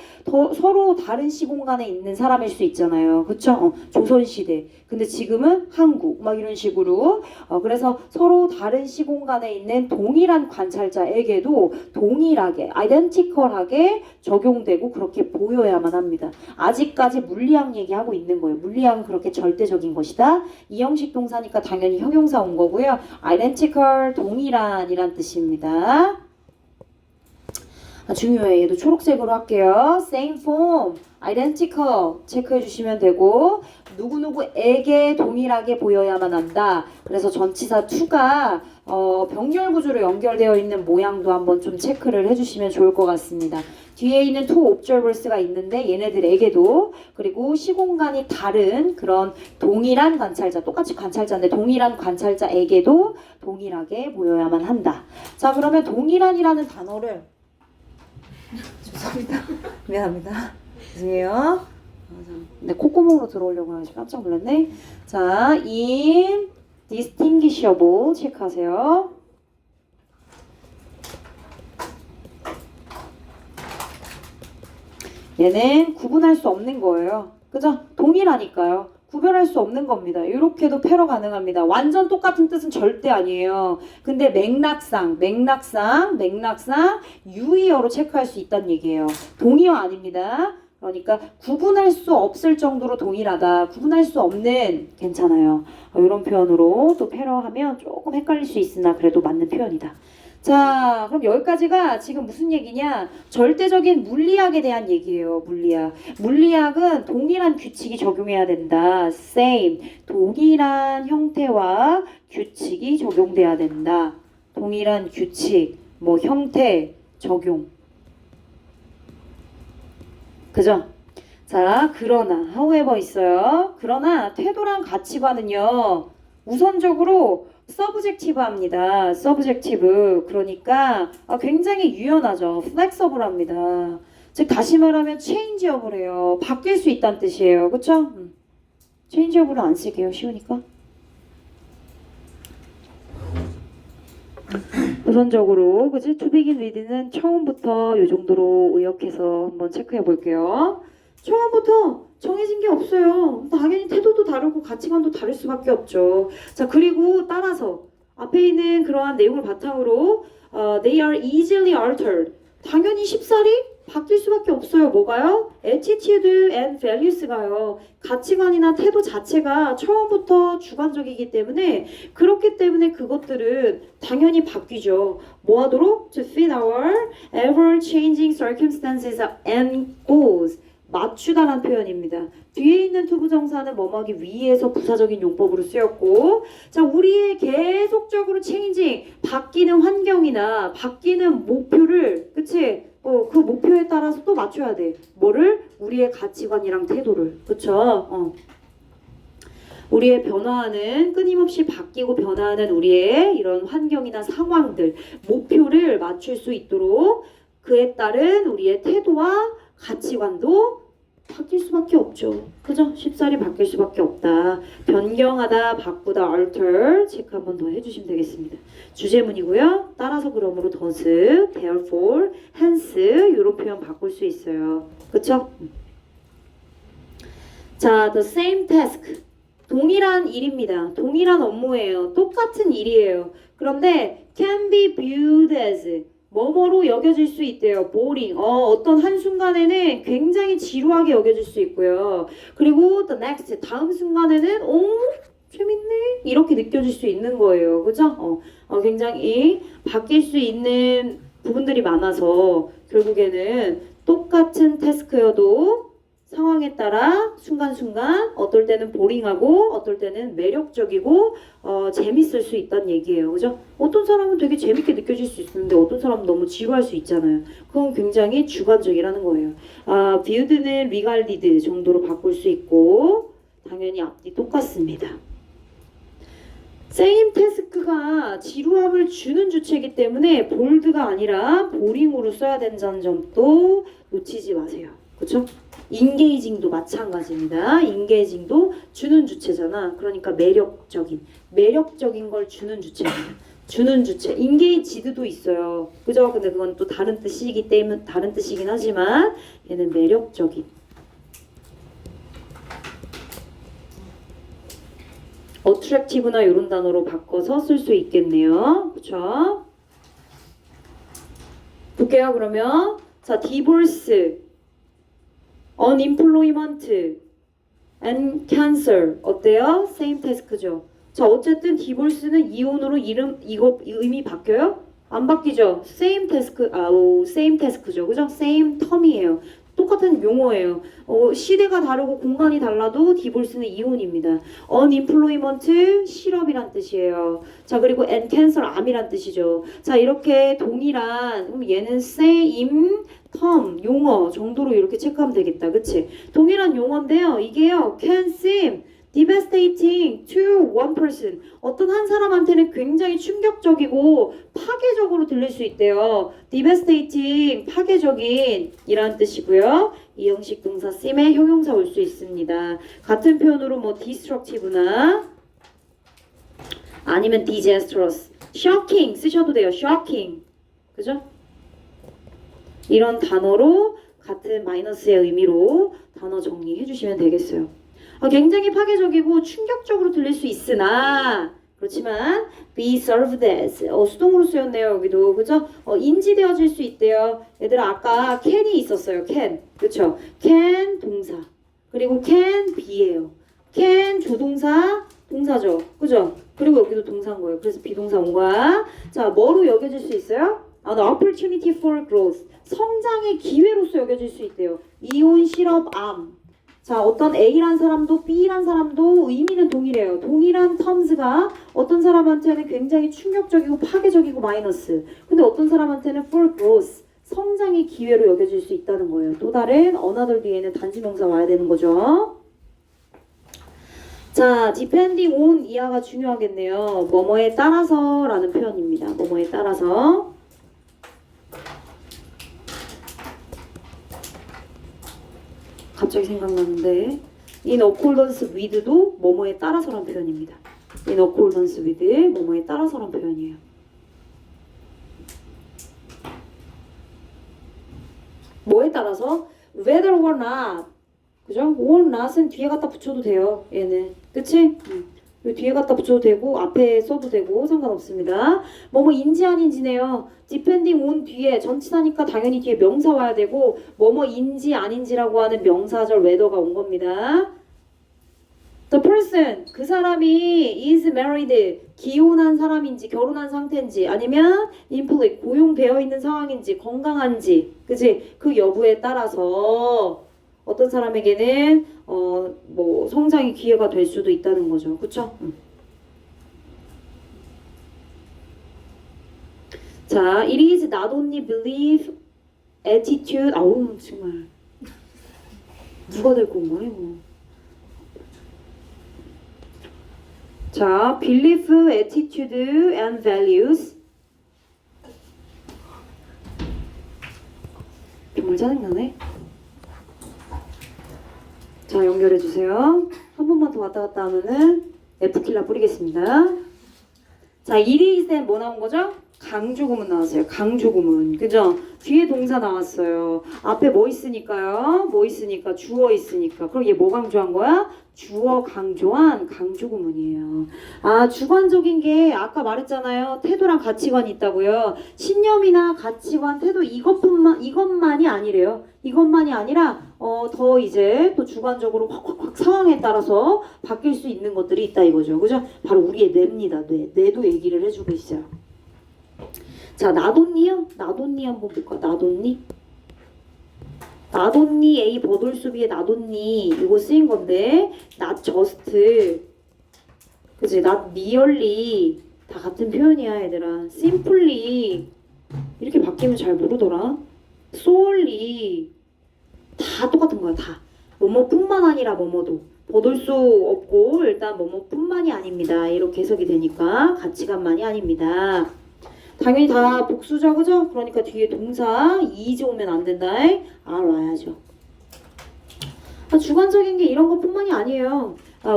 서로 다른 시공간에 있는 사람일 수 있잖아요. 그쵸? 조선시대. 근데 지금은 한국, 막 이런 식으로. 그래서 서로 다른 시공간에 있는 동일한 관찰자에게도 동일하게, identical하게 적용되고 그렇게 보여야만 합니다. 아직까지 물리학 얘기하고 있는 거예요. 물리학은 그렇게 절대적인 것이다. 이형식 동사니까 당연히 형용사 온 거고요. identical, 동일한이란 뜻입니다. 중요해. 얘도 초록색으로 할게요. same form, identical 체크해 주시면 되고 누구누구에게 동일하게 보여야만 한다. 그래서 전치사 to가 병렬 구조로 연결되어 있는 모양도 한번 좀 체크를 해주시면 좋을 것 같습니다. 뒤에 있는 two observers가 있는데 얘네들에게도 그리고 시공간이 다른 그런 동일한 관찰자, 똑같이 관찰자인데 동일한 관찰자에게도 동일하게 보여야만 한다. 자, 그러면 동일한이라는 단어를 죄송합니다. 미안합니다. 죄송해요. 네, 콧구멍으로 들어오려고 해가지고 깜짝 놀랐네. 자, in distinguishable 체크하세요. 얘는 구분할 수 없는 거예요. 그죠? 동일하니까요. 구별할 수 없는 겁니다. 이렇게도 패러 가능합니다. 완전 똑같은 뜻은 절대 아니에요. 근데 맥락상 유의어로 체크할 수 있다는 얘기예요. 동의어 아닙니다. 그러니까 구분할 수 없을 정도로 동일하다. 구분할 수 없는 괜찮아요. 이런 표현으로 또 패러 하면 조금 헷갈릴 수 있으나 그래도 맞는 표현이다. 자, 그럼 여기까지가 지금 무슨 얘기냐? 절대적인 물리학에 대한 얘기예요. 물리학. 물리학은 동일한 규칙이 적용해야 된다. same. 동일한 형태와 규칙이 적용돼야 된다. 동일한 규칙, 형태, 적용. 그죠? 자, 그러나, however 있어요. 그러나 태도랑 가치관은요, 우선적으로 서브젝티브합니다. 서브젝티브. 그러니까 굉장히 유연하죠. 플렉서블합니다. 즉 다시 말하면 체인지업을해요. 바뀔 수 있다는 뜻이에요. 그쵸? 체인지업으로 안 쓸게요. 쉬우니까. 우선적으로 그치? To begin with는 처음부터 이 정도로 의역해서 한번 체크해 볼게요. 처음부터 정해진 게 없어요. 당연히 태도도 다르고 가치관도 다를 수밖에 없죠. 자, 그리고 따라서 앞에 있는 그러한 내용을 바탕으로 they are easily altered. 당연히 쉽사리 바뀔 수밖에 없어요. 뭐가요? attitude and values가요. 가치관이나 태도 자체가 처음부터 주관적이기 때문에 그렇기 때문에 그것들은 당연히 바뀌죠. 뭐 하도록? To fit our ever-changing circumstances and goals. 맞추다라는 표현입니다. 뒤에 있는 투부정사는 뭐뭐하기 위해서 부사적인 용법으로 쓰였고, 자, 우리의 계속적으로 체인징, 바뀌는 환경이나 바뀌는 목표를, 그치? 그 목표에 따라서 또 맞춰야 돼. 뭐를? 우리의 가치관이랑 태도를. 그쵸? 우리의 변화하는 끊임없이 바뀌고 변화하는 우리의 이런 환경이나 상황들 목표를 맞출 수 있도록 그에 따른 우리의 태도와 가치관도 바뀔 수밖에 없죠. 그죠? 쉽사리 바뀔 수밖에 없다. 변경하다, 바꾸다, alter 체크 한 번 더 해주시면 되겠습니다. 주제문이고요. 따라서 그러므로 thus, therefore, hence 이런 표현 바꿀 수 있어요. 그쵸? 자, the same task. 동일한 일입니다. 동일한 업무예요. 똑같은 일이에요. 그런데 can be viewed as 뭐뭐로 여겨질 수 있대요. boring. 어떤 한순간에는 굉장히 지루하게 여겨질 수 있고요. 그리고 the next. 다음 순간에는 재밌네. 이렇게 느껴질 수 있는 거예요. 그죠? 굉장히 바뀔 수 있는 부분들이 많아서 결국에는 똑같은 태스크여도 상황에 따라 순간순간 어떨 때는 보링하고 어떨 때는 매력적이고 재밌을 수 있다는 얘기예요. 그죠? 어떤 사람은 되게 재밌게 느껴질 수 있는데 어떤 사람은 너무 지루할 수 있잖아요. 그건 굉장히 주관적이라는 거예요. viewed는 regarded 정도로 바꿀 수 있고 당연히 앞뒤 똑같습니다. same task가 지루함을 주는 주체이기 때문에 bold가 아니라 boring으로 써야 된다는 점도 놓치지 마세요. 그렇죠? 인게이징도 마찬가지입니다. 인게이징도 주는 주체잖아. 그러니까 매력적인 걸 주는 주체입니다. 주는 주체. 인게이지드도 있어요. 그죠? 근데 그건 또 다른 뜻이기 때문에 다른 뜻이긴 하지만 얘는 매력적인. attractive나 이런 단어로 바꿔서 쓸 수 있겠네요. 그렇죠? 볼게요. 그러면 자, divorce, unemployment, and cancer 어때요? same task죠. 자, 어쨌든 divorce는 이혼으로 이거 의미 바뀌어요? 안 바뀌죠. same task죠. 그죠? same term이에요. 똑같은 용어예요. 시대가 다르고 공간이 달라도 디볼스는 이혼입니다. unemployment 실업이란 뜻이에요. 자, 그리고 and cancer 암이란 뜻이죠. 자, 이렇게 동일한 얘는 same term 용어 정도로 이렇게 체크하면 되겠다. 그치? 동일한 용어인데요. 이게요. can seem devastating to one person. 어떤 한 사람한테는 굉장히 충격적이고 파괴적으로 들릴 수 있대요. devastating, 파괴적인 이란 뜻이고요. 이 형식 동사 seem에 형용사 올 수 있습니다. 같은 표현으로 뭐 destructive나 아니면 disastrous, shocking 쓰셔도 돼요. shocking. 그죠? 이런 단어로 같은 마이너스의 의미로 단어 정리해 주시면 되겠어요. 굉장히 파괴적이고 충격적으로 들릴 수 있으나 그렇지만 be served as 수동으로 쓰였네요. 여기도 그죠? 인지되어질 수 있대요. 얘들아 아까 can이 있었어요. can 그렇죠? can 동사 그리고 can be예요. can 조동사 동사죠. 그죠? 그리고 여기도 동사인 거예요. 그래서 비동사 온 거야. 자, 뭐로 여겨질 수 있어요? the opportunity for growth 성장의 기회로서 여겨질 수 있대요. 이혼, 실업, 암. 자, 어떤 A란 사람도 B란 사람도 의미는 동일해요. 동일한 terms가 어떤 사람한테는 굉장히 충격적이고 파괴적이고 마이너스. 근데 어떤 사람한테는 for growth, 성장의 기회로 여겨질 수 있다는 거예요. 또 다른 another 뒤에는 단수명사 와야 되는 거죠. 자, depending on 이하가 중요하겠네요. 뭐뭐에 따라서라는 표현입니다. 뭐뭐에 따라서. 갑자기 생각나는데 in accordance with도 뭐뭐에 따라서란 표현입니다. in accordance with 뭐뭐에 따라서란 표현이에요. 뭐에 따라서? whether or not 그죠? or not은 뒤에 갖다 붙여도 돼요. 얘는 그치? 뒤에 갖다 붙여도 되고 앞에 써도 되고 상관없습니다. 뭐뭐인지 아닌지네요. depending on 뒤에 전치사니까 당연히 뒤에 명사 와야 되고 뭐뭐인지 아닌지라고 하는 명사절 whether가 온 겁니다. The person 그 사람이 is married 기혼한 사람인지 결혼한 상태인지 아니면 employed 고용되어 있는 상황인지 건강한지 그치? 그 여부에 따라서 어떤 사람에게는 뭐 성장의 기회가 될 수도 있다는 거죠. 그쵸? 자, it is not only belief, attitude. 아우 정말 누가 될 건가요? 자, belief, attitude, and values. 정말 짜증나네. 자, 연결해주세요. 한 번만 더 왔다 갔다 하면은 F킬라 뿌리겠습니다. 자, 이리센 뭐 나온 거죠? 강조구문 나왔어요. 강조구문. 그죠? 뒤에 동사 나왔어요. 앞에 뭐 있으니까요? 뭐 있으니까? 주어 있으니까. 그럼 얘 뭐 강조한 거야? 주어 강조한 강조구문이에요. 아, 주관적인 게 아까 말했잖아요. 태도랑 가치관이 있다고요. 신념이나 가치관, 태도 이것만이 아니래요. 이것만이 아니라 더 이제 또 주관적으로 확 상황에 따라서 바뀔 수 있는 것들이 있다 이거죠. 그죠? 바로 우리의 뇌입니다. 뇌도 얘기를 해주고 있어요. 자, 나돈니요? 나돈니 한번 볼까? 나돈니? 나돈니 A 버돌수비의 나돈니 이거 쓰인 건데 not just 그치? not merely 다 같은 표현이야 얘들아. simply 이렇게 바뀌면 잘 모르더라. solely 다 똑같은 거야 다. 뭐뭐뿐만 아니라 뭐뭐도 버돌 수 없고 일단 뭐뭐뿐만이 아닙니다. 이렇게 해석이 되니까 가치관만이 아닙니다. 당연히 다 복수죠, 그죠? 그러니까 뒤에 동사 is 오면 안 된다. 알아야죠. 주관적인 게 이런 것뿐만이 아니에요.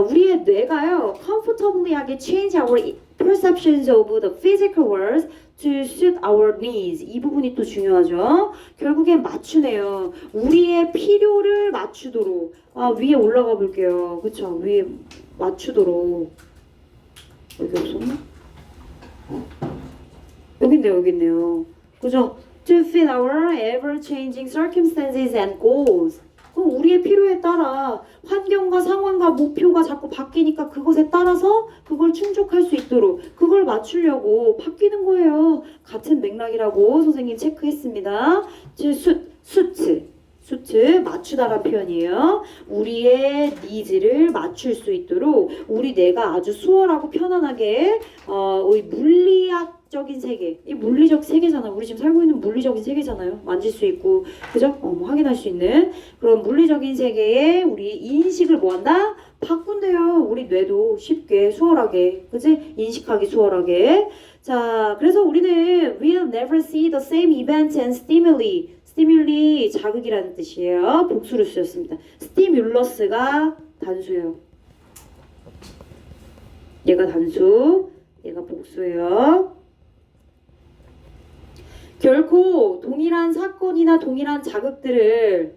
우리의 뇌가요, comfortably하게 change our perceptions of the physical world to suit our needs. 이 부분이 또 중요하죠. 결국엔 맞추네요. 우리의 필요를 맞추도록. 위에 올라가 볼게요. 그쵸? 위에 맞추도록. 여기 없었나? 여기 있네요. 그죠? To fit our ever-changing circumstances and goals. 그럼 우리의 필요에 따라 환경과 상황과 목표가 자꾸 바뀌니까 그것에 따라서 그걸 충족할 수 있도록 그걸 맞추려고 바뀌는 거예요. 같은 맥락이라고 선생님 체크했습니다. 수트 맞추다란 표현이에요. 우리의 니즈를 맞출 수 있도록 우리 뇌가 아주 수월하고 편안하게 물리학적인 세계, 이 물리적 세계잖아요. 우리 지금 살고 있는 물리적인 세계잖아요. 만질 수 있고, 그죠? 뭐 확인할 수 있는 그런 물리적인 세계에 우리 인식을 뭐한다? 바꾼대요. 우리 뇌도 쉽게 수월하게, 그지? 인식하기 수월하게. 자, 그래서 우리는 will never see the same events and stimuli. 스티뮬리 자극이라는 뜻이에요. 복수를 쓰였습니다. 스티뮬러스가 단수예요. 얘가 단수, 얘가 복수예요. 결코 동일한 사건이나 동일한 자극들을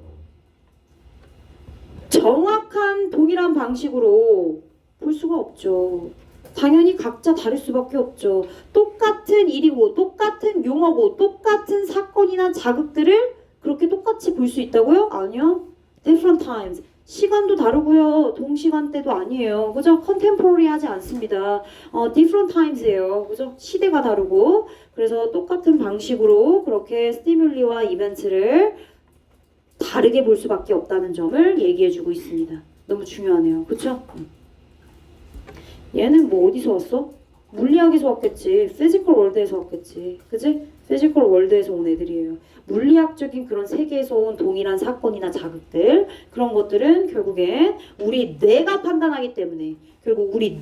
정확한 동일한 방식으로 볼 수가 없죠. 당연히 각자 다를 수밖에 없죠. 똑같은 일이고 똑같은 용어고 똑같은 사건이나 자극들을 그렇게 똑같이 볼 수 있다고요? 아니요. Different times. 시간도 다르고요. 동시간대도 아니에요. 그죠? Contemporary 하지 않습니다. Different times예요. 그죠? 시대가 다르고 그래서 똑같은 방식으로 그렇게 스티뮬리와 이벤트를 다르게 볼 수밖에 없다는 점을 얘기해주고 있습니다. 너무 중요하네요. 그쵸? 얘는 뭐 어디서 왔어? 물리학에서 왔겠지. 피지컬 월드에서 왔겠지. 그지? 피지컬 월드에서 온 애들이에요. 물리학적인 그런 세계에서 온 동일한 사건이나 자극들 그런 것들은 결국엔 우리 뇌가 판단하기 때문에 결국 우리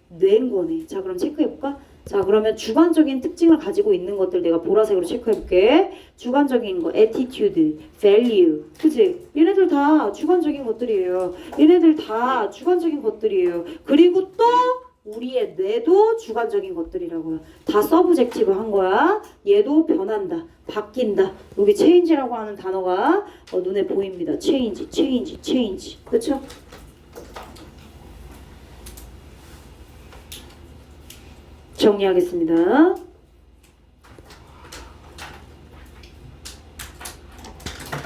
뇌인 거네. 자, 그럼 체크해볼까? 자, 그러면 주관적인 특징을 가지고 있는 것들 내가 보라색으로 체크해볼게. 주관적인 거, attitude, value, 그치? 얘네들 다 주관적인 것들이에요. 얘네들 다 주관적인 것들이에요. 그리고 또 우리의 뇌도 주관적인 것들이라고요. 다 서브젝티브 한 거야. 얘도 변한다, 바뀐다. 여기 change라고 하는 단어가 눈에 보입니다. change. 그쵸? 정리하겠습니다.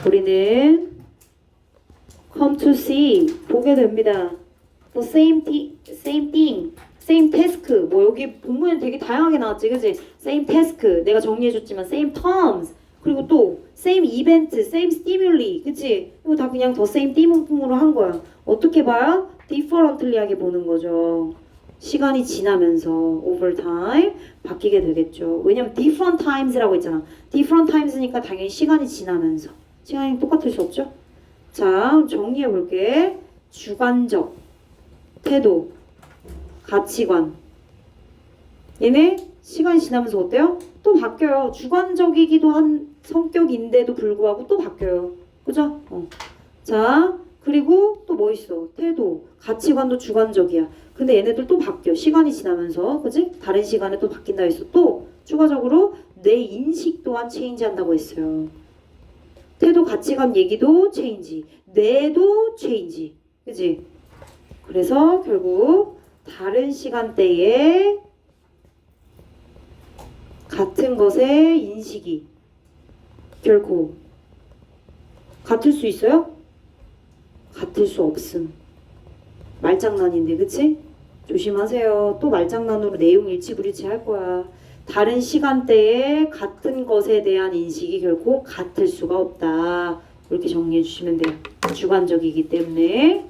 우리는 come to see 보게 됩니다. The same thing, same task. 뭐 여기 본문에 되게 다양하게 나왔지, 그지? Same task 내가 정리해줬지만 same terms 그리고 또 same event, same stimuli, 그치? 이거 다 그냥 the same thing으로 한 거야. 어떻게 봐요? differently하게 보는 거죠. 시간이 지나면서 over time 바뀌게 되겠죠. 왜냐면 different times라고 했잖아. different times니까 당연히 시간이 지나면서 시간이 똑같을 수 없죠. 자, 정리해 볼게. 주관적 태도, 가치관. 얘네 시간이 지나면서 어때요? 또 바뀌어요. 주관적이기도 한 성격인데도 불구하고 또 바뀌어요. 그죠? 자, 그리고 또 뭐 있어? 태도, 가치관도 주관적이야. 근데 얘네들 또 바뀌어. 시간이 지나면서. 그지? 다른 시간에 또 바뀐다 했어. 또 추가적으로 내 인식 또한 체인지 한다고 했어요. 태도, 가치관 얘기도 체인지. 뇌도 체인지. 그지? 그래서 결국 다른 시간대에 같은 것의 인식이 결코 같을 수 있어요? 같을 수 없음. 말장난인데, 그치? 조심하세요. 또 말장난으로 내용 일치불일치 할 거야. 다른 시간대에 같은 것에 대한 인식이 결코 같을 수가 없다. 이렇게 정리해 주시면 돼요. 주관적이기 때문에.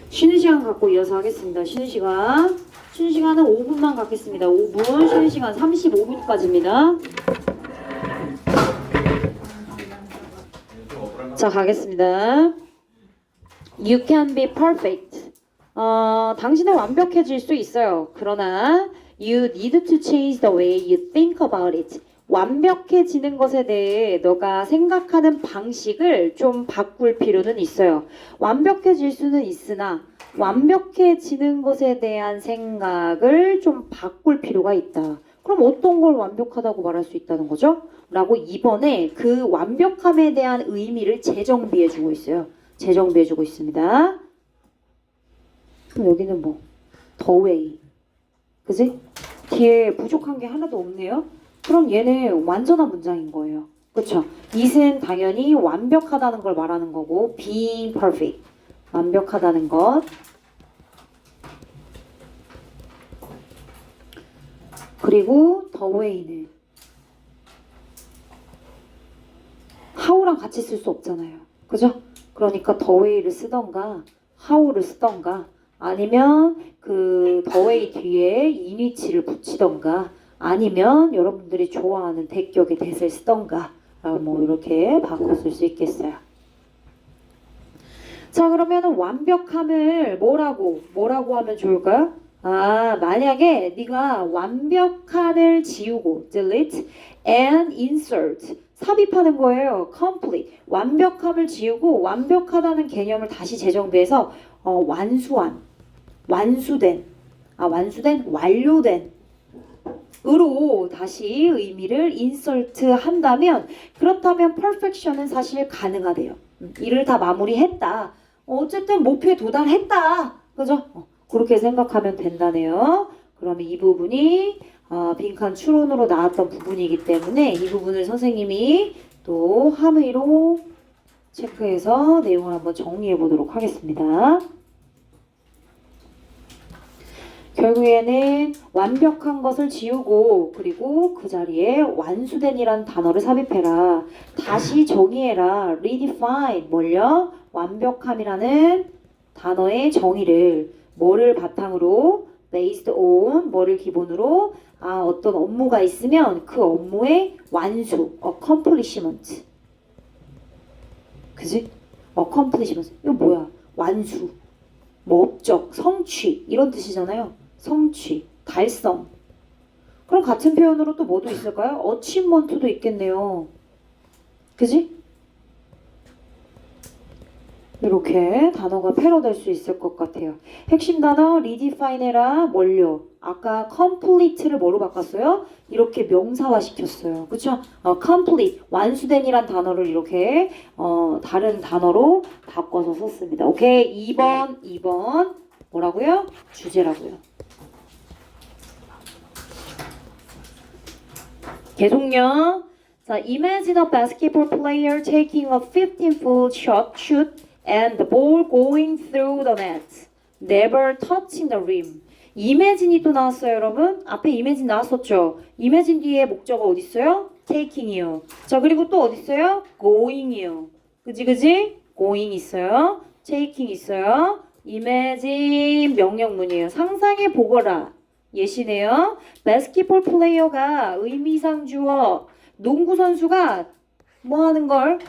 쉬는 시간 갖고 이어서 하겠습니다. 쉬는 시간. 쉬는 시간은 5분만 갖겠습니다. 5분. 쉬는 시간 35분까지입니다. 자, 가겠습니다. You can be perfect. 당신은 완벽해질 수 있어요. 그러나 you need to change the way you think about it. 완벽해지는 것에 대해 너가 생각하는 방식을 좀 바꿀 필요는 있어요. 완벽해질 수는 있으나 완벽해지는 것에 대한 생각을 좀 바꿀 필요가 있다. 그럼 어떤 걸 완벽하다고 말할 수 있다는 거죠? 라고 이번에 그 완벽함에 대한 의미를 재정비해주고 있어요. 재정비해주고 있습니다. 그럼 여기는 뭐? the way. 그지? 뒤에 부족한 게 하나도 없네요. 그럼 얘는 완전한 문장인 거예요. 그쵸? it은 당연히 완벽하다는 걸 말하는 거고 being perfect. 완벽하다는 것. 그리고 the way는 how랑 같이 쓸 수 없잖아요. 그죠? 그러니까 the way를 쓰던가 how를 쓰던가 아니면 그 the way 뒤에 인위치를 붙이던가 아니면 여러분들이 좋아하는 대격의 대세를 쓰던가 뭐 이렇게 바꿔 쓸 수 있겠어요. 자, 그러면 완벽함을 뭐라고 하면 좋을까요? 만약에 네가 완벽함을 지우고 delete and insert 삽입하는 거예요. complete 완벽함을 지우고 완벽하다는 개념을 다시 재정비해서 완수된 완료된 으로 다시 의미를 insert 한다면 그렇다면 perfection은 사실 가능하대요. 일을 다 마무리했다. 어쨌든 목표에 도달했다. 그죠? 그렇게 생각하면 된다네요. 그러면 이 부분이 빈칸 추론으로 나왔던 부분이기 때문에 이 부분을 선생님이 또 함의로 체크해서 내용을 한번 정리해 보도록 하겠습니다. 결국에는 완벽한 것을 지우고 그리고 그 자리에 완수된이라는 단어를 삽입해라. 다시 정의해라. redefine 뭘요? 완벽함이라는 단어의 정의를 뭐를 바탕으로 based on 뭐를 기본으로 어떤 업무가 있으면 그 업무의 완수 accomplishment 그지? accomplishment 이거 뭐야? 완수 뭐 업적, 성취 이런 뜻이잖아요. 성취, 달성. 그럼 같은 표현으로 또 뭐도 있을까요? achievement도 있겠네요. 그지? 이렇게 단어가 패러될 수 있을 것 같아요. 핵심 단어 redefine 해라 뭘요? 아까 complete를 뭐로 바꿨어요? 이렇게 명사화 시켰어요. 그쵸? complete, 완수된이란 단어를 이렇게 다른 단어로 바꿔서 썼습니다. 오케이, 2번 뭐라고요? 주제라고요. 계속요. 자, imagine a basketball player taking a 15-foot shoot and the ball going through the net, never touching the rim. imagine이 또 나왔어요, 여러분. 앞에 imagine 나왔었죠. imagine 뒤에 목적어 어디 있어요? taking이요. 자, 그리고 또 어디 있어요? going이요. 그지? going 있어요. taking 있어요. imagine 명령문이에요. 상상해 보거라. 예시네요. basketball 플레이어가 의미상 주어 농구 선수가 뭐 하는 걸?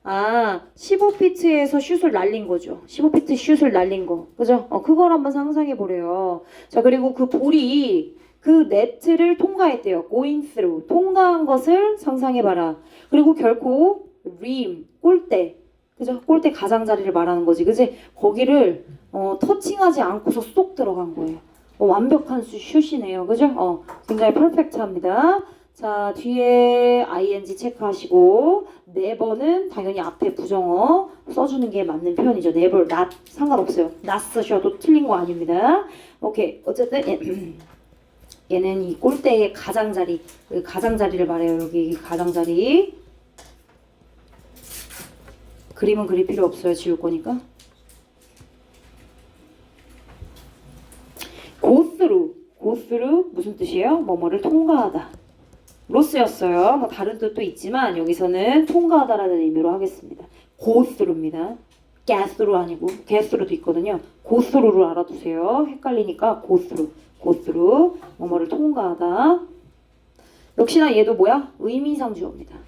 15피트에서 슛을 날린 거죠. 15피트 슛을 날린 거. 그죠? 그걸 한번 상상해 보래요. 자, 그리고 그 볼이 그 네트를 통과했대요. going through. 통과한 것을 상상해 봐라. 그리고 결코 rim, 골대. 그죠? 골대 가장자리를 말하는 거지. 그지? 거기를 터칭하지 않고서 쏙 들어간 거예요. 완벽한 슛이네요. 그죠? 굉장히 퍼펙트합니다. 자, 뒤에 ing 체크하시고 never는 당연히 앞에 부정어 써주는 게 맞는 표현이죠. never, not 상관없어요. not 쓰셔도 틀린 거 아닙니다. 오케이. 어쨌든 얘는 이 골대의 가장자리, 그 가장자리를 말해요. 여기 가장자리. 그림은 그릴 필요 없어요. 지울 거니까. go through 무슨 뜻이에요? 뭐뭐를 통과하다. 로스였어요. 뭐 다른 뜻도 있지만 여기서는 통과하다라는 의미로 하겠습니다. go through입니다. get through 아니고 get through도 있거든요. go through를 알아두세요. 헷갈리니까 go through 뭐뭐를 통과하다. 역시나 얘도 뭐야? 의미상 주어입니다.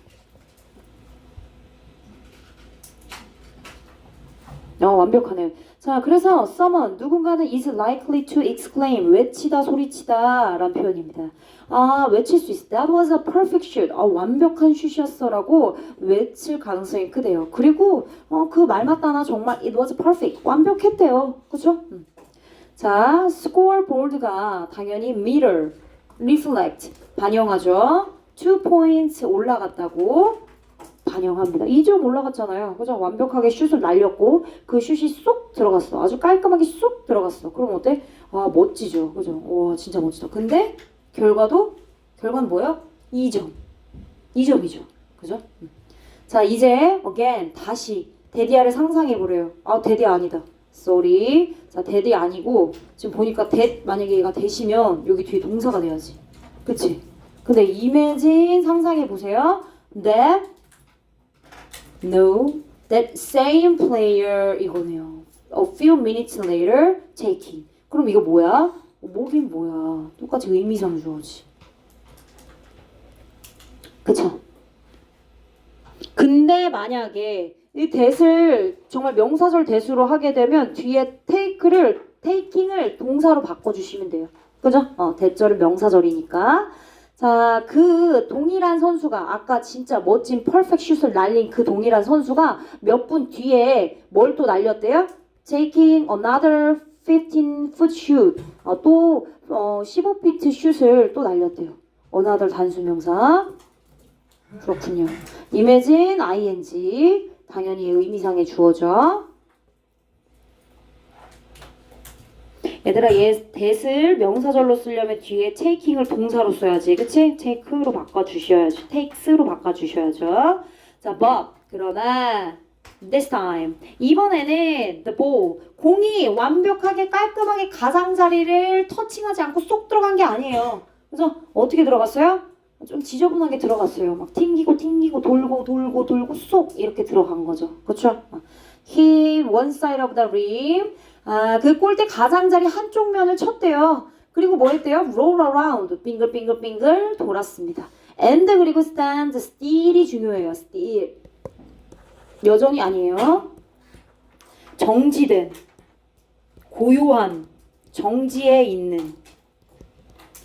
완벽하네요. 자, 그래서 someone, 누군가는 is likely to exclaim, 외치다, 소리치다 라는 표현입니다. 외칠 수 있어. That was a perfect shoot. 완벽한 슛이었어 라고 외칠 가능성이 크대요. 그리고 그 말 맞다나 정말 it was perfect. 완벽했대요. 그쵸? 자, scoreboard가 당연히 mirror, reflect, 반영하죠. 2 points 올라갔다고 반영합니다. 2점 올라갔잖아요. 그죠? 완벽하게 슛을 날렸고 그 슛이 쏙 들어갔어. 아주 깔끔하게 쏙 들어갔어. 그럼 어때? 멋지죠. 그죠? 와, 진짜 멋지다. 근데 결과는 뭐예요? 2점. 2점이죠. 그죠? 자, 이제 again 다시 데디아를 상상해 보래요. 데디 아니다. sorry. 자, 데디 아니고 지금 보니까 만약에 얘가 대시면 여기 뒤에 동사가 돼야지. 그치? 근데 imagine 상상해 보세요. that same player 이거네요. A few minutes later taking. 그럼 이거 뭐야? 뭐긴 뭐야. 똑같이 의미상 주어지. 그쵸? 근데 만약에 이 that을 정말 명사절 that으로 하게 되면 뒤에 taking을 동사로 바꿔주시면 돼요. 그죠? that절은 명사절이니까. 자, 그 동일한 선수가 아까 진짜 멋진 퍼펙트 슛을 날린 그 동일한 선수가 몇 분 뒤에 뭘 또 날렸대요? Taking another 15-foot shoot. 또 15피트 슛을 또 날렸대요. another 단수명사. 그렇군요. imagine ing 당연히 의미상의 주어죠. 얘들아, 얘 that을 명사절로 쓰려면 뒤에 taking을 동사로 써야지. 그치? take로 바꿔주셔야죠. takes로 바꿔주셔야죠. 자, but 그러나 this time 이번에는 the ball 공이 완벽하게 깔끔하게 가장자리를 터칭하지 않고 쏙 들어간 게 아니에요. 그래서 어떻게 들어갔어요? 좀 지저분하게 들어갔어요. 막 튕기고 돌고 쏙 이렇게 들어간 거죠. 그렇죠? hit one side of the rim. 그 골대 가장자리 한쪽 면을 쳤대요. 그리고 뭐 했대요? roll around. 빙글빙글 돌았습니다. and 그리고 stand. still이 중요해요. still. 여전히 아니에요. 정지된. 고요한. 정지에 있는.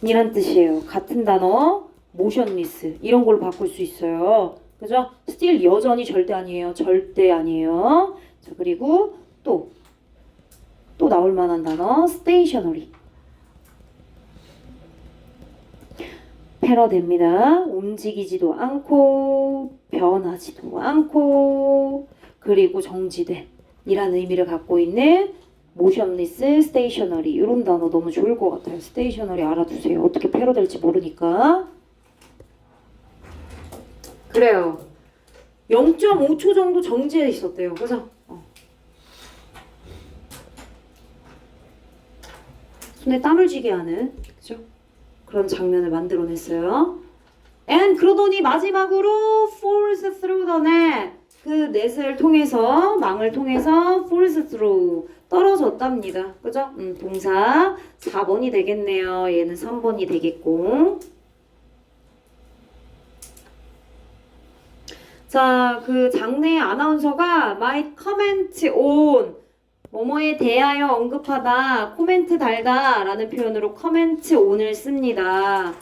이란 뜻이에요. 같은 단어. motionless. 이런 걸로 바꿀 수 있어요. 그죠? still 여전히 절대 아니에요. 절대 아니에요. 자, 그리고 또 나올 만한 단어 stationary. 패러됩니다. 움직이지도 않고 변하지도 않고 그리고 정지된 이란 의미를 갖고 있는 motionless, stationary 이런 단어 너무 좋을 것 같아요. stationary 알아두세요. 어떻게 패러될지 모르니까. 그래요. 0.5초 정도 정지해 있었대요. 그래서 손에 땀을 쥐게 하는 그죠? 그런 장면을 만들어냈어요. And 그러더니 마지막으로 falls through the net. 그 넷을 통해서 망을 통해서 falls through 떨어졌답니다. 그죠? 동사 4번이 되겠네요. 얘는 3번이 되겠고. 자, 그 장내 아나운서가 might comment on 뭐뭐에 대하여 언급하다, 코멘트 달다 라는 표현으로 comment on을 씁니다.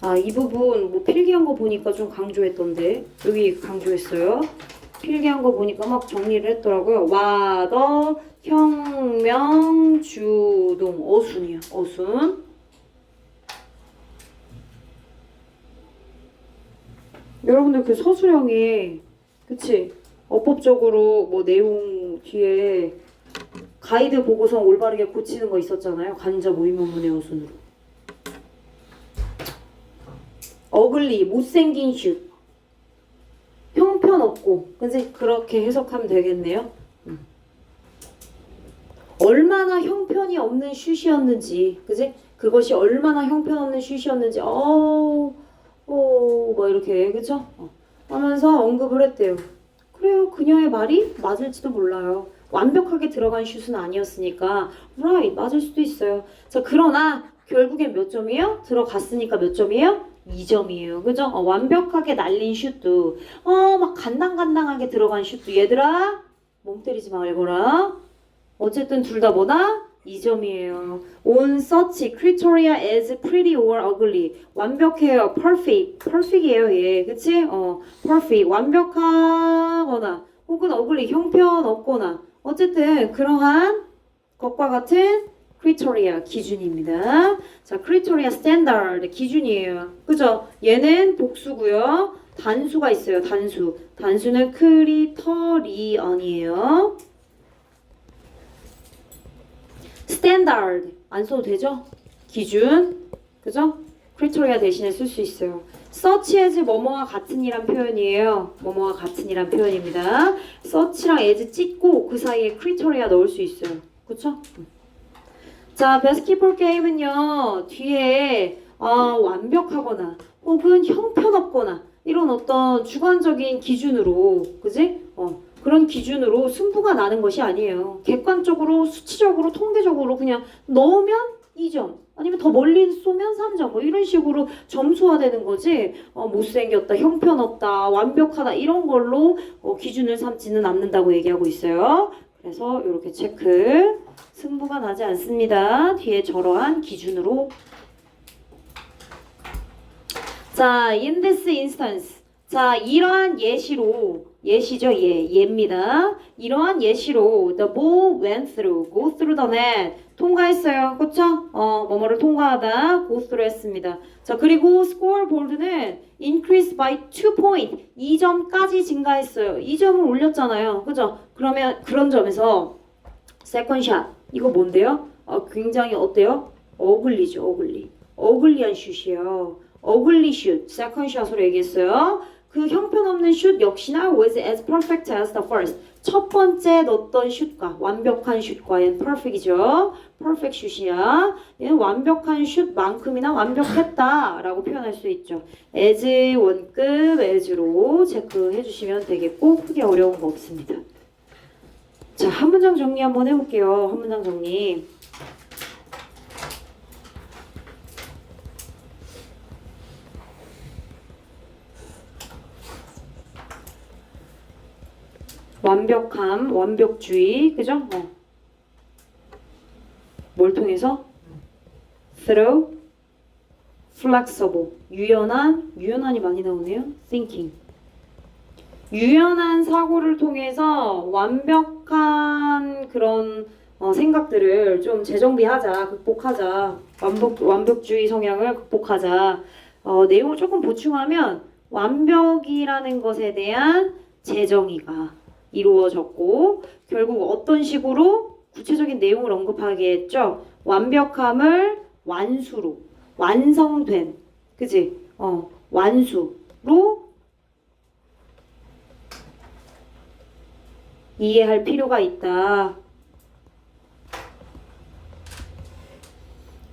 아, 이 부분 뭐 필기한 거 보니까 좀 강조했던데 여기 강조했어요. 필기한 거 보니까 막 정리를 했더라고요. 와더 혁명 주동 어순이야. 어순. 여러분들 그 서술형이 그치? 어법적으로 뭐 내용 뒤에 가이드 보고서 올바르게 고치는 거 있었잖아요. 간접 의문문의 어순으로. 어글리 못생긴 슛. 형편없고 그치? 그렇게 해석하면 되겠네요. 얼마나 형편이 없는 슛이었는지 그치? 그것이 얼마나 형편없는 슛이었는지 뭐 이렇게 그쵸? 하면서 언급을 했대요. 그래요. 그녀의 말이 맞을지도 몰라요. 완벽하게 들어간 슛은 아니었으니까 right 맞을 수도 있어요. 자 그러나 결국엔 몇 점이에요? 들어갔으니까 몇 점이에요? 2점이에요. 그죠? 완벽하게 날린 슛도 막 간당간당하게 들어간 슛도 얘들아 몸 때리지 말거라. 어쨌든 둘 다 뭐다? 2점이에요. On such criteria as pretty or ugly. 완벽해요. perfect. perfect이에요. 얘. 그치? perfect. 완벽하거나 혹은 ugly. 형편없거나 어쨌든 그러한 것과 같은 criteria. 기준입니다. 자, criteria standard. 기준이에요. 그죠? 얘는 복수고요. 단수가 있어요. 단수. 단수는 criterion standard 안 써도 되죠? 기준 그죠? criteria 대신에 쓸 수 있어요. such as 뭐뭐와 같은이란 표현이에요. 뭐뭐와 같은이란 표현입니다. such랑 as 찍고 그 사이에 criteria 넣을 수 있어요. 그쵸? 자, basketball 게임은요 뒤에 완벽하거나 혹은 형편없거나 이런 어떤 주관적인 기준으로 그지? 그런 기준으로 승부가 나는 것이 아니에요. 객관적으로 수치적으로 통계적으로 그냥 넣으면 2점 아니면 더 멀리 쏘면 3점 뭐 이런 식으로 점수화되는 거지. 못생겼다, 형편없다, 완벽하다 이런 걸로 기준을 삼지는 않는다고 얘기하고 있어요. 그래서 이렇게 체크. 승부가 나지 않습니다. 뒤에 저러한 기준으로. 자, in this instance. 자, 이러한 예시로 예시죠, 예입니다. 이러한 예시로 the ball went through, go through the net. 통과했어요. 그쵸? 뭐뭐를 통과하다, go through 했습니다. 자, 그리고 scoreboard는 increased by 2 point. 2점까지 증가했어요. 2점을 올렸잖아요. 그죠? 그러면 그런 점에서 second shot. 이거 뭔데요? 굉장히 어때요? 어글리죠, 어글리. 어글리한 슛이에요. 어글리 슛. second shot으로 얘기했어요. 그 형편없는 슛 역시나 was as perfect as the first. 첫 번째 넣었던 슛과 완벽한 슛과는 perfect이죠. perfect 슛이야. 얘는 완벽한 슛만큼이나 완벽했다라고 표현할 수 있죠. as 원급 as로 체크해 주시면 되겠고 크게 어려운 거 없습니다. 자, 한 문장 정리 한번 해볼게요. 한 문장 정리. 완벽함, 완벽주의, 그죠? 뭘 통해서? through, flexible, 유연한이 많이 나오네요. thinking. 유연한 사고를 통해서 완벽한 그런 생각들을 좀 재정비하자, 극복하자, 완벽주의 성향을 극복하자. 내용을 조금 보충하면 완벽이라는 것에 대한 재정의가 이루어졌고 결국 어떤 식으로 구체적인 내용을 언급하게 했죠. 완벽함을 완수로 완성된 그지? 완수로 이해할 필요가 있다.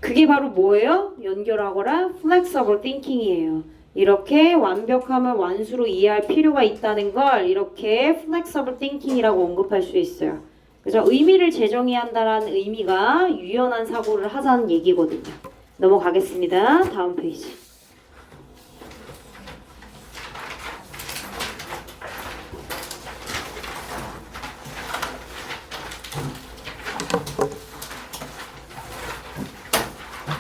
그게 바로 뭐예요? 연결하거라 flexible thinking이에요. 이렇게 완벽함을 완수로 이해할 필요가 있다는 걸 이렇게 flexible thinking이라고 언급할 수 있어요. 그래서 의미를 재정의한다라는 의미가 유연한 사고를 하자는 얘기거든요. 넘어가겠습니다. 다음 페이지.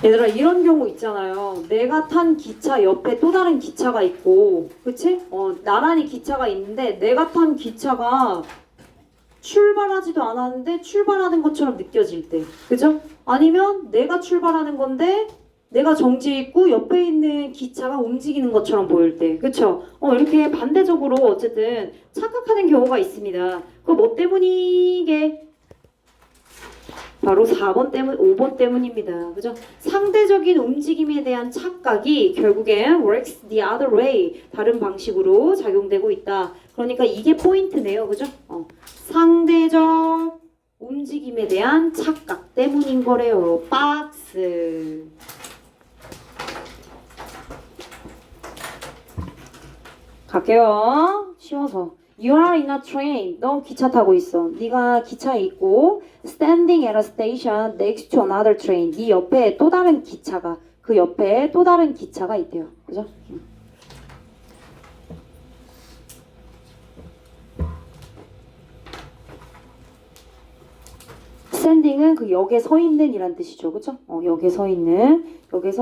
얘들아 이런 경우 있잖아요. 내가 탄 기차 옆에 또 다른 기차가 있고 그치? 나란히 기차가 있는데 내가 탄 기차가 출발하지도 않았는데 출발하는 것처럼 느껴질 때 그죠? 아니면 내가 출발하는 건데 내가 정지해 있고 옆에 있는 기차가 움직이는 것처럼 보일 때 그쵸? 이렇게 반대적으로 어쨌든 착각하는 경우가 있습니다. 그거 뭐 때문이게? 바로 4번 때문, 5번 때문입니다. 그죠? 상대적인 움직임에 대한 착각이 결국엔 works the other way, 다른 방식으로 작용되고 있다. 그러니까 이게 포인트네요. 그죠? 상대적 움직임에 대한 착각 때문인 거래요. 박스. 갈게요. 쉬워서. You are in a train. 너 기차 타고 있어. 네가 기차에 있고 standing at a station next to another train. 네 옆에 또 다른 기차가 그 옆에 또 다른 기차가 있대요. 그죠? standing은 그 역에 서 있는 이란 뜻이죠. 그죠? 역에 서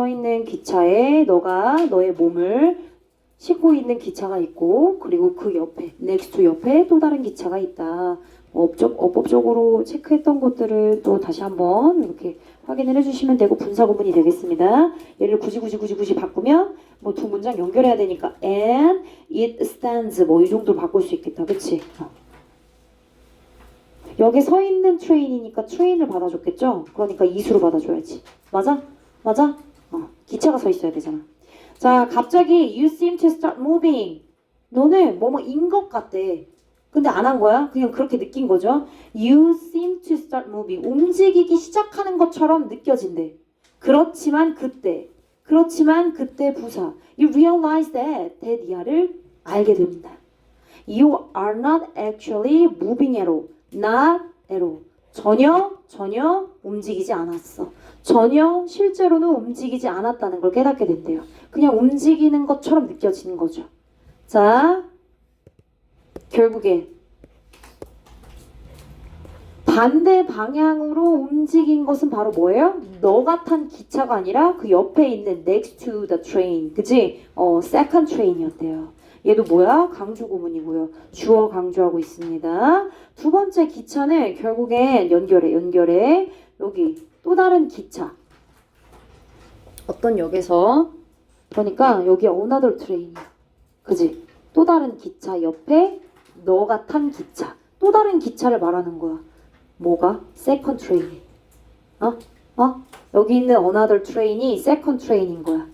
있는 기차에 너가 너의 몸을 싣고 있는 기차가 있고 그리고 그 옆에 넥스트 옆에 또 다른 기차가 있다. 어법적으로 체크했던 것들을 또 다시 한번 이렇게 확인을 해주시면 되고 분사 구문이 되겠습니다. 얘를 굳이 바꾸면 뭐 두 문장 연결해야 되니까 and it stands 뭐 이 정도로 바꿀 수 있겠다. 그치? 여기 서 있는 트레인이니까 트레인을 받아줬겠죠? 그러니까 이수로 받아줘야지. 맞아? 기차가 서 있어야 되잖아. 자, 갑자기 you seem to start moving. 너는 뭐뭐인 것 같대. 근데 안 한 거야? 그냥 그렇게 느낀 거죠. You seem to start moving. 움직이기 시작하는 것처럼 느껴진대. 그렇지만 그때 부사. You realize that. 대디아를 알게 됩니다. You are not actually moving at all. not at all. 전혀 움직이지 않았어. 전혀 실제로는 움직이지 않았다는 걸 깨닫게 된대요. 그냥 움직이는 것처럼 느껴지는 거죠. 자, 결국에 반대 방향으로 움직인 것은 바로 뭐예요? 너가 탄 기차가 아니라 그 옆에 있는 next to the train. 그치? second train이었대요. 얘도 뭐야? 강조 구문이고요. 주어 강조하고 있습니다. 두 번째 기차는 결국엔 연결해. 여기 또 다른 기차. 어떤 역에서 그러니까 여기 another train. 그지? 또 다른 기차 옆에 너가 탄 기차. 또 다른 기차를 말하는 거야. 뭐가? second train. 여기 있는 another train이 second train인 거야.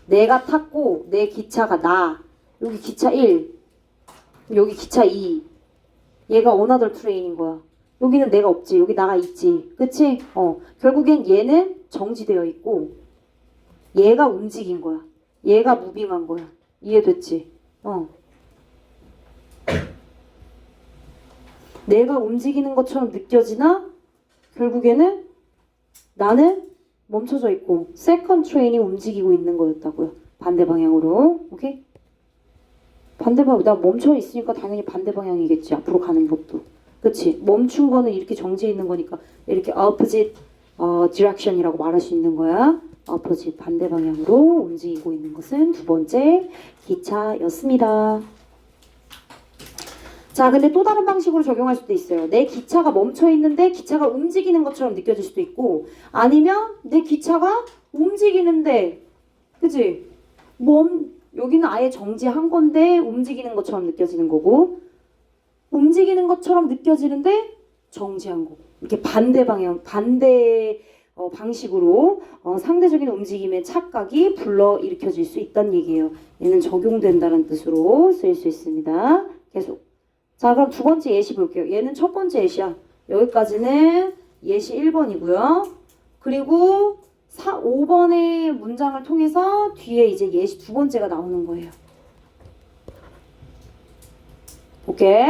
내가 탔고 내 기차가 나. 여기 기차 1, 여기 기차 2. 얘가 another train인 거야. 여기는 내가 없지. 여기 나가 있지. 그치? 결국엔 얘는 정지되어 있고 얘가 움직인 거야. 얘가 무빙한 거야. 이해됐지? 내가 움직이는 것처럼 느껴지나 결국에는 나는 멈춰져 있고 세컨드 트레인이 움직이고 있는 거였다고요. 반대 방향으로. 오케이? 반대 방향. 나 멈춰 있으니까 당연히 반대 방향이겠지. 앞으로 가는 것도. 그치? 멈춘 거는 이렇게 정지해 있는 거니까 이렇게 opposite direction이라고 말할 수 있는 거야. opposite 반대 방향으로 움직이고 있는 것은 두 번째 기차였습니다. 자, 근데 또 다른 방식으로 적용할 수도 있어요. 내 기차가 멈춰 있는데 기차가 움직이는 것처럼 느껴질 수도 있고 아니면 내 기차가 움직이는데 그치? 여기는 아예 정지한 건데 움직이는 것처럼 느껴지는 거고 움직이는 것처럼 느껴지는데 정지한 거고 이렇게 반대 방식으로 상대적인 움직임의 착각이 불러일으켜질 수 있다는 얘기예요. 얘는 적용된다는 뜻으로 쓰일 수 있습니다. 계속. 자, 그럼 두 번째 예시 볼게요. 얘는 첫 번째 예시야. 여기까지는 예시 1번이고요. 그리고 5번의 문장을 통해서 뒤에 이제 예시 두 번째가 나오는 거예요. 오케이.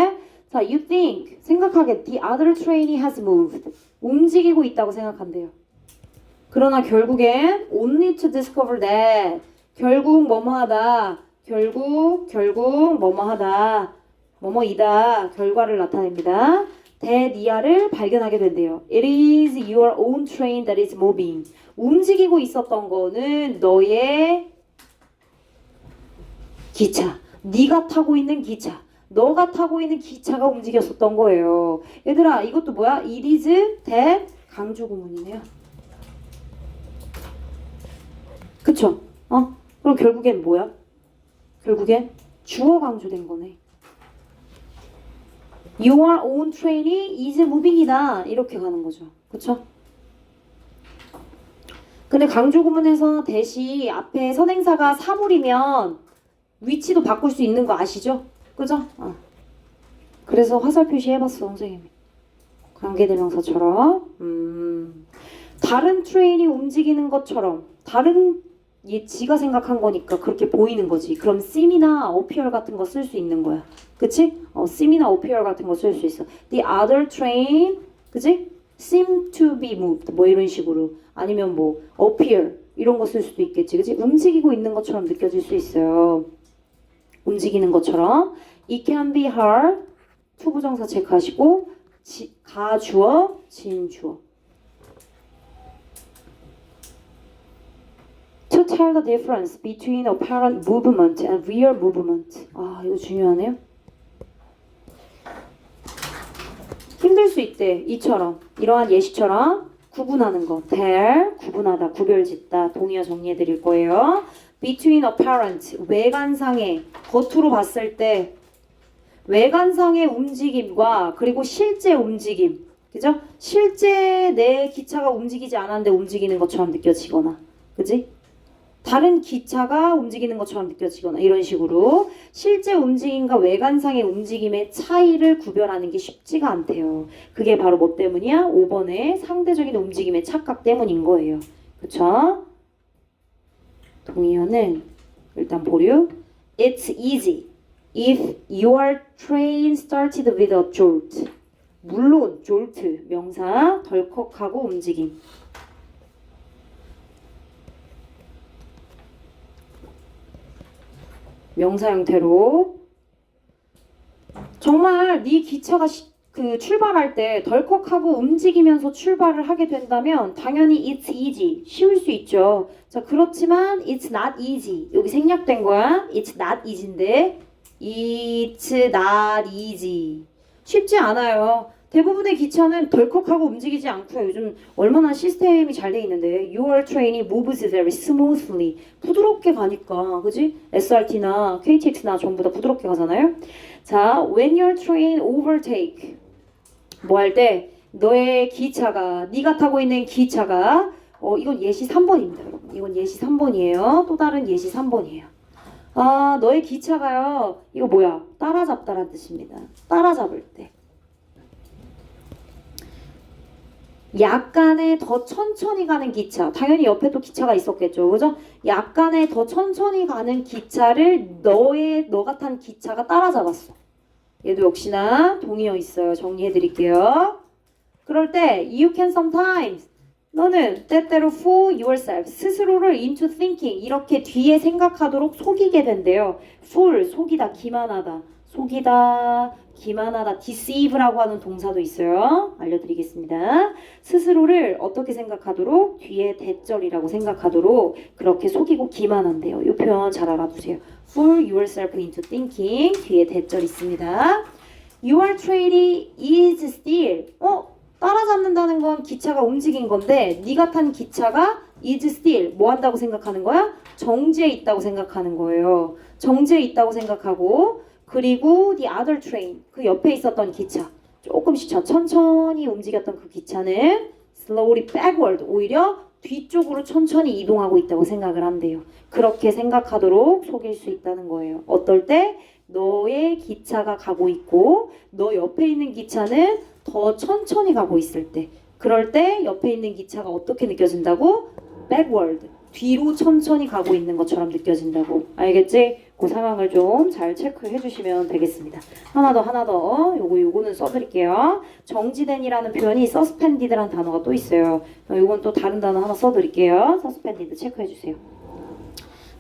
자, you think 생각하게 the other train has moved. 움직이고 있다고 생각한대요. 그러나 결국엔 only to discover that 결국 뭐뭐하다 결국 뭐뭐하다 뭐뭐이다 결과를 나타냅니다. 대니아를 발견하게 된대요. It is your own train that is moving. 움직이고 있었던 거는 너의 기차. 네가 타고 있는 기차. 너가 타고 있는 기차가 움직였었던 거예요. 얘들아 이것도 뭐야? It is that 강조 구문이네요. 그쵸? 그럼 결국엔 뭐야? 결국엔 주어 강조된 거네. Your own train이 is moving이다. 이렇게 가는 거죠. 그쵸? 근데 강조 구문에서 대시 앞에 선행사가 사물이면 위치도 바꿀 수 있는 거 아시죠? 그죠? 그래서 화살 표시해봤어 선생님이. 관계대명사처럼. 다른 트레인이 움직이는 것처럼 다른 지가 생각한 거니까 그렇게 보이는 거지. 그럼 seem이나 appear 같은 거 쓸 수 있는 거야. 그치? seem이나 appear 같은 거 쓸 수 있어. The other train, 그치? seem to be moved. 뭐 이런 식으로. 아니면 뭐 appear 이런 거 쓸 수도 있겠지. 그치? 움직이고 있는 것처럼 느껴질 수 있어요. 움직이는 것처럼. It can be hard. 투부정사 체크하시고 가주어, 진주어. To tell the difference between apparent movement and real movement. 이거 중요하네요. 힘들 수 있대. 이처럼. 이러한 예시처럼 구분하는 거. tell, 구분하다, 구별짓다. 동의어 정리해 드릴 거예요. Between apparent, 외관상의, 겉으로 봤을 때 외관상의 움직임과 그리고 실제 움직임. 그죠? 실제 내 기차가 움직이지 않았는데 움직이는 것처럼 느껴지거나. 그지? 다른 기차가 움직이는 것처럼 느껴지거나 이런 식으로 실제 움직임과 외관상의 움직임의 차이를 구별하는 게 쉽지가 않대요. 그게 바로 뭐 때문이야? 5번의 상대적인 움직임의 착각 때문인 거예요. 그쵸? 동의어는 일단 보류. It's easy if your train started with a jolt. 물론 jolt 명사 덜컥하고 움직임. 명사 형태로 정말 네 기차가 출발할 때 덜컥하고 움직이면서 출발을 하게 된다면 당연히 it's easy 쉬울 수 있죠. 자 그렇지만 it's not easy 여기 생략된 거야. it's not easy인데 it's not easy 쉽지 않아요. 대부분의 기차는 덜컥하고 움직이지 않고요. 요즘 얼마나 시스템이 잘 돼 있는데 Your train이 moves very smoothly 부드럽게 가니까 그지? SRT나 KTX나 전부 다 부드럽게 가잖아요. 자, when your train overtake 뭐 할 때 너의 기차가 네가 타고 있는 기차가 이건 예시 3번입니다. 여러분. 이건 예시 3번이에요. 또 다른 예시 3번이에요. 너의 기차가요. 이거 뭐야? 따라잡다란 뜻입니다. 따라잡을 때. 약간의 더 천천히 가는 기차. 당연히 옆에 또 기차가 있었겠죠. 그죠? 약간의 더 천천히 가는 기차를 너가 탄 기차가 따라잡았어. 얘도 역시나 동의어 있어요. 정리해 드릴게요. 그럴 때 you can sometimes 너는 때때로 fool yourself 스스로를 into thinking 이렇게 뒤에 생각하도록 속이게 된대요. fool 속이다 기만하다 속이다 기만하다 deceive라고 하는 동사도 있어요. 알려드리겠습니다. 스스로를 어떻게 생각하도록 뒤에 대절이라고 생각하도록 그렇게 속이고 기만한대요. 이 표현 잘 알아두세요. fool yourself into thinking 뒤에 대절 있습니다. Your train is still 따라잡는다는 건 기차가 움직인 건데 네가 탄 기차가 is still 뭐 한다고 생각하는 거야? 정지해 있다고 생각하는 거예요. 정지해 있다고 생각하고 그리고 the other train 그 옆에 있었던 기차 조금씩 천천히 움직였던 그 기차는 slowly backward 오히려 뒤쪽으로 천천히 이동하고 있다고 생각을 한대요. 그렇게 생각하도록 속일 수 있다는 거예요. 어떨 때 너의 기차가 가고 있고 너 옆에 있는 기차는 더 천천히 가고 있을 때 그럴 때 옆에 있는 기차가 어떻게 느껴진다고? backward 뒤로 천천히 가고 있는 것처럼 느껴진다고. 알겠지? 그 상황을 좀 잘 체크해 주시면 되겠습니다. 하나 더. 요거는 써드릴게요. 정지된이라는 표현이 suspended라는 단어가 또 있어요. 요건 또 다른 단어 하나 써드릴게요. suspended 체크해 주세요.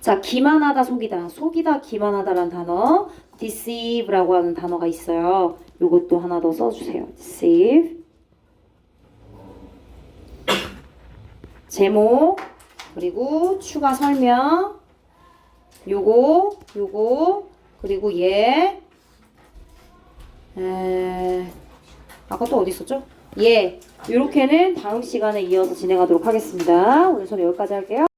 자, 기만하다, 속이다, 기만하다라는 단어, deceive라고 하는 단어가 있어요. 요것도 하나 더 써주세요. deceive. 제목, 그리고 추가 설명, 요거, 그리고 아까 또 어디 있었죠? 요렇게는 다음 시간에 이어서 진행하도록 하겠습니다. 오늘 수업 여기까지 할게요.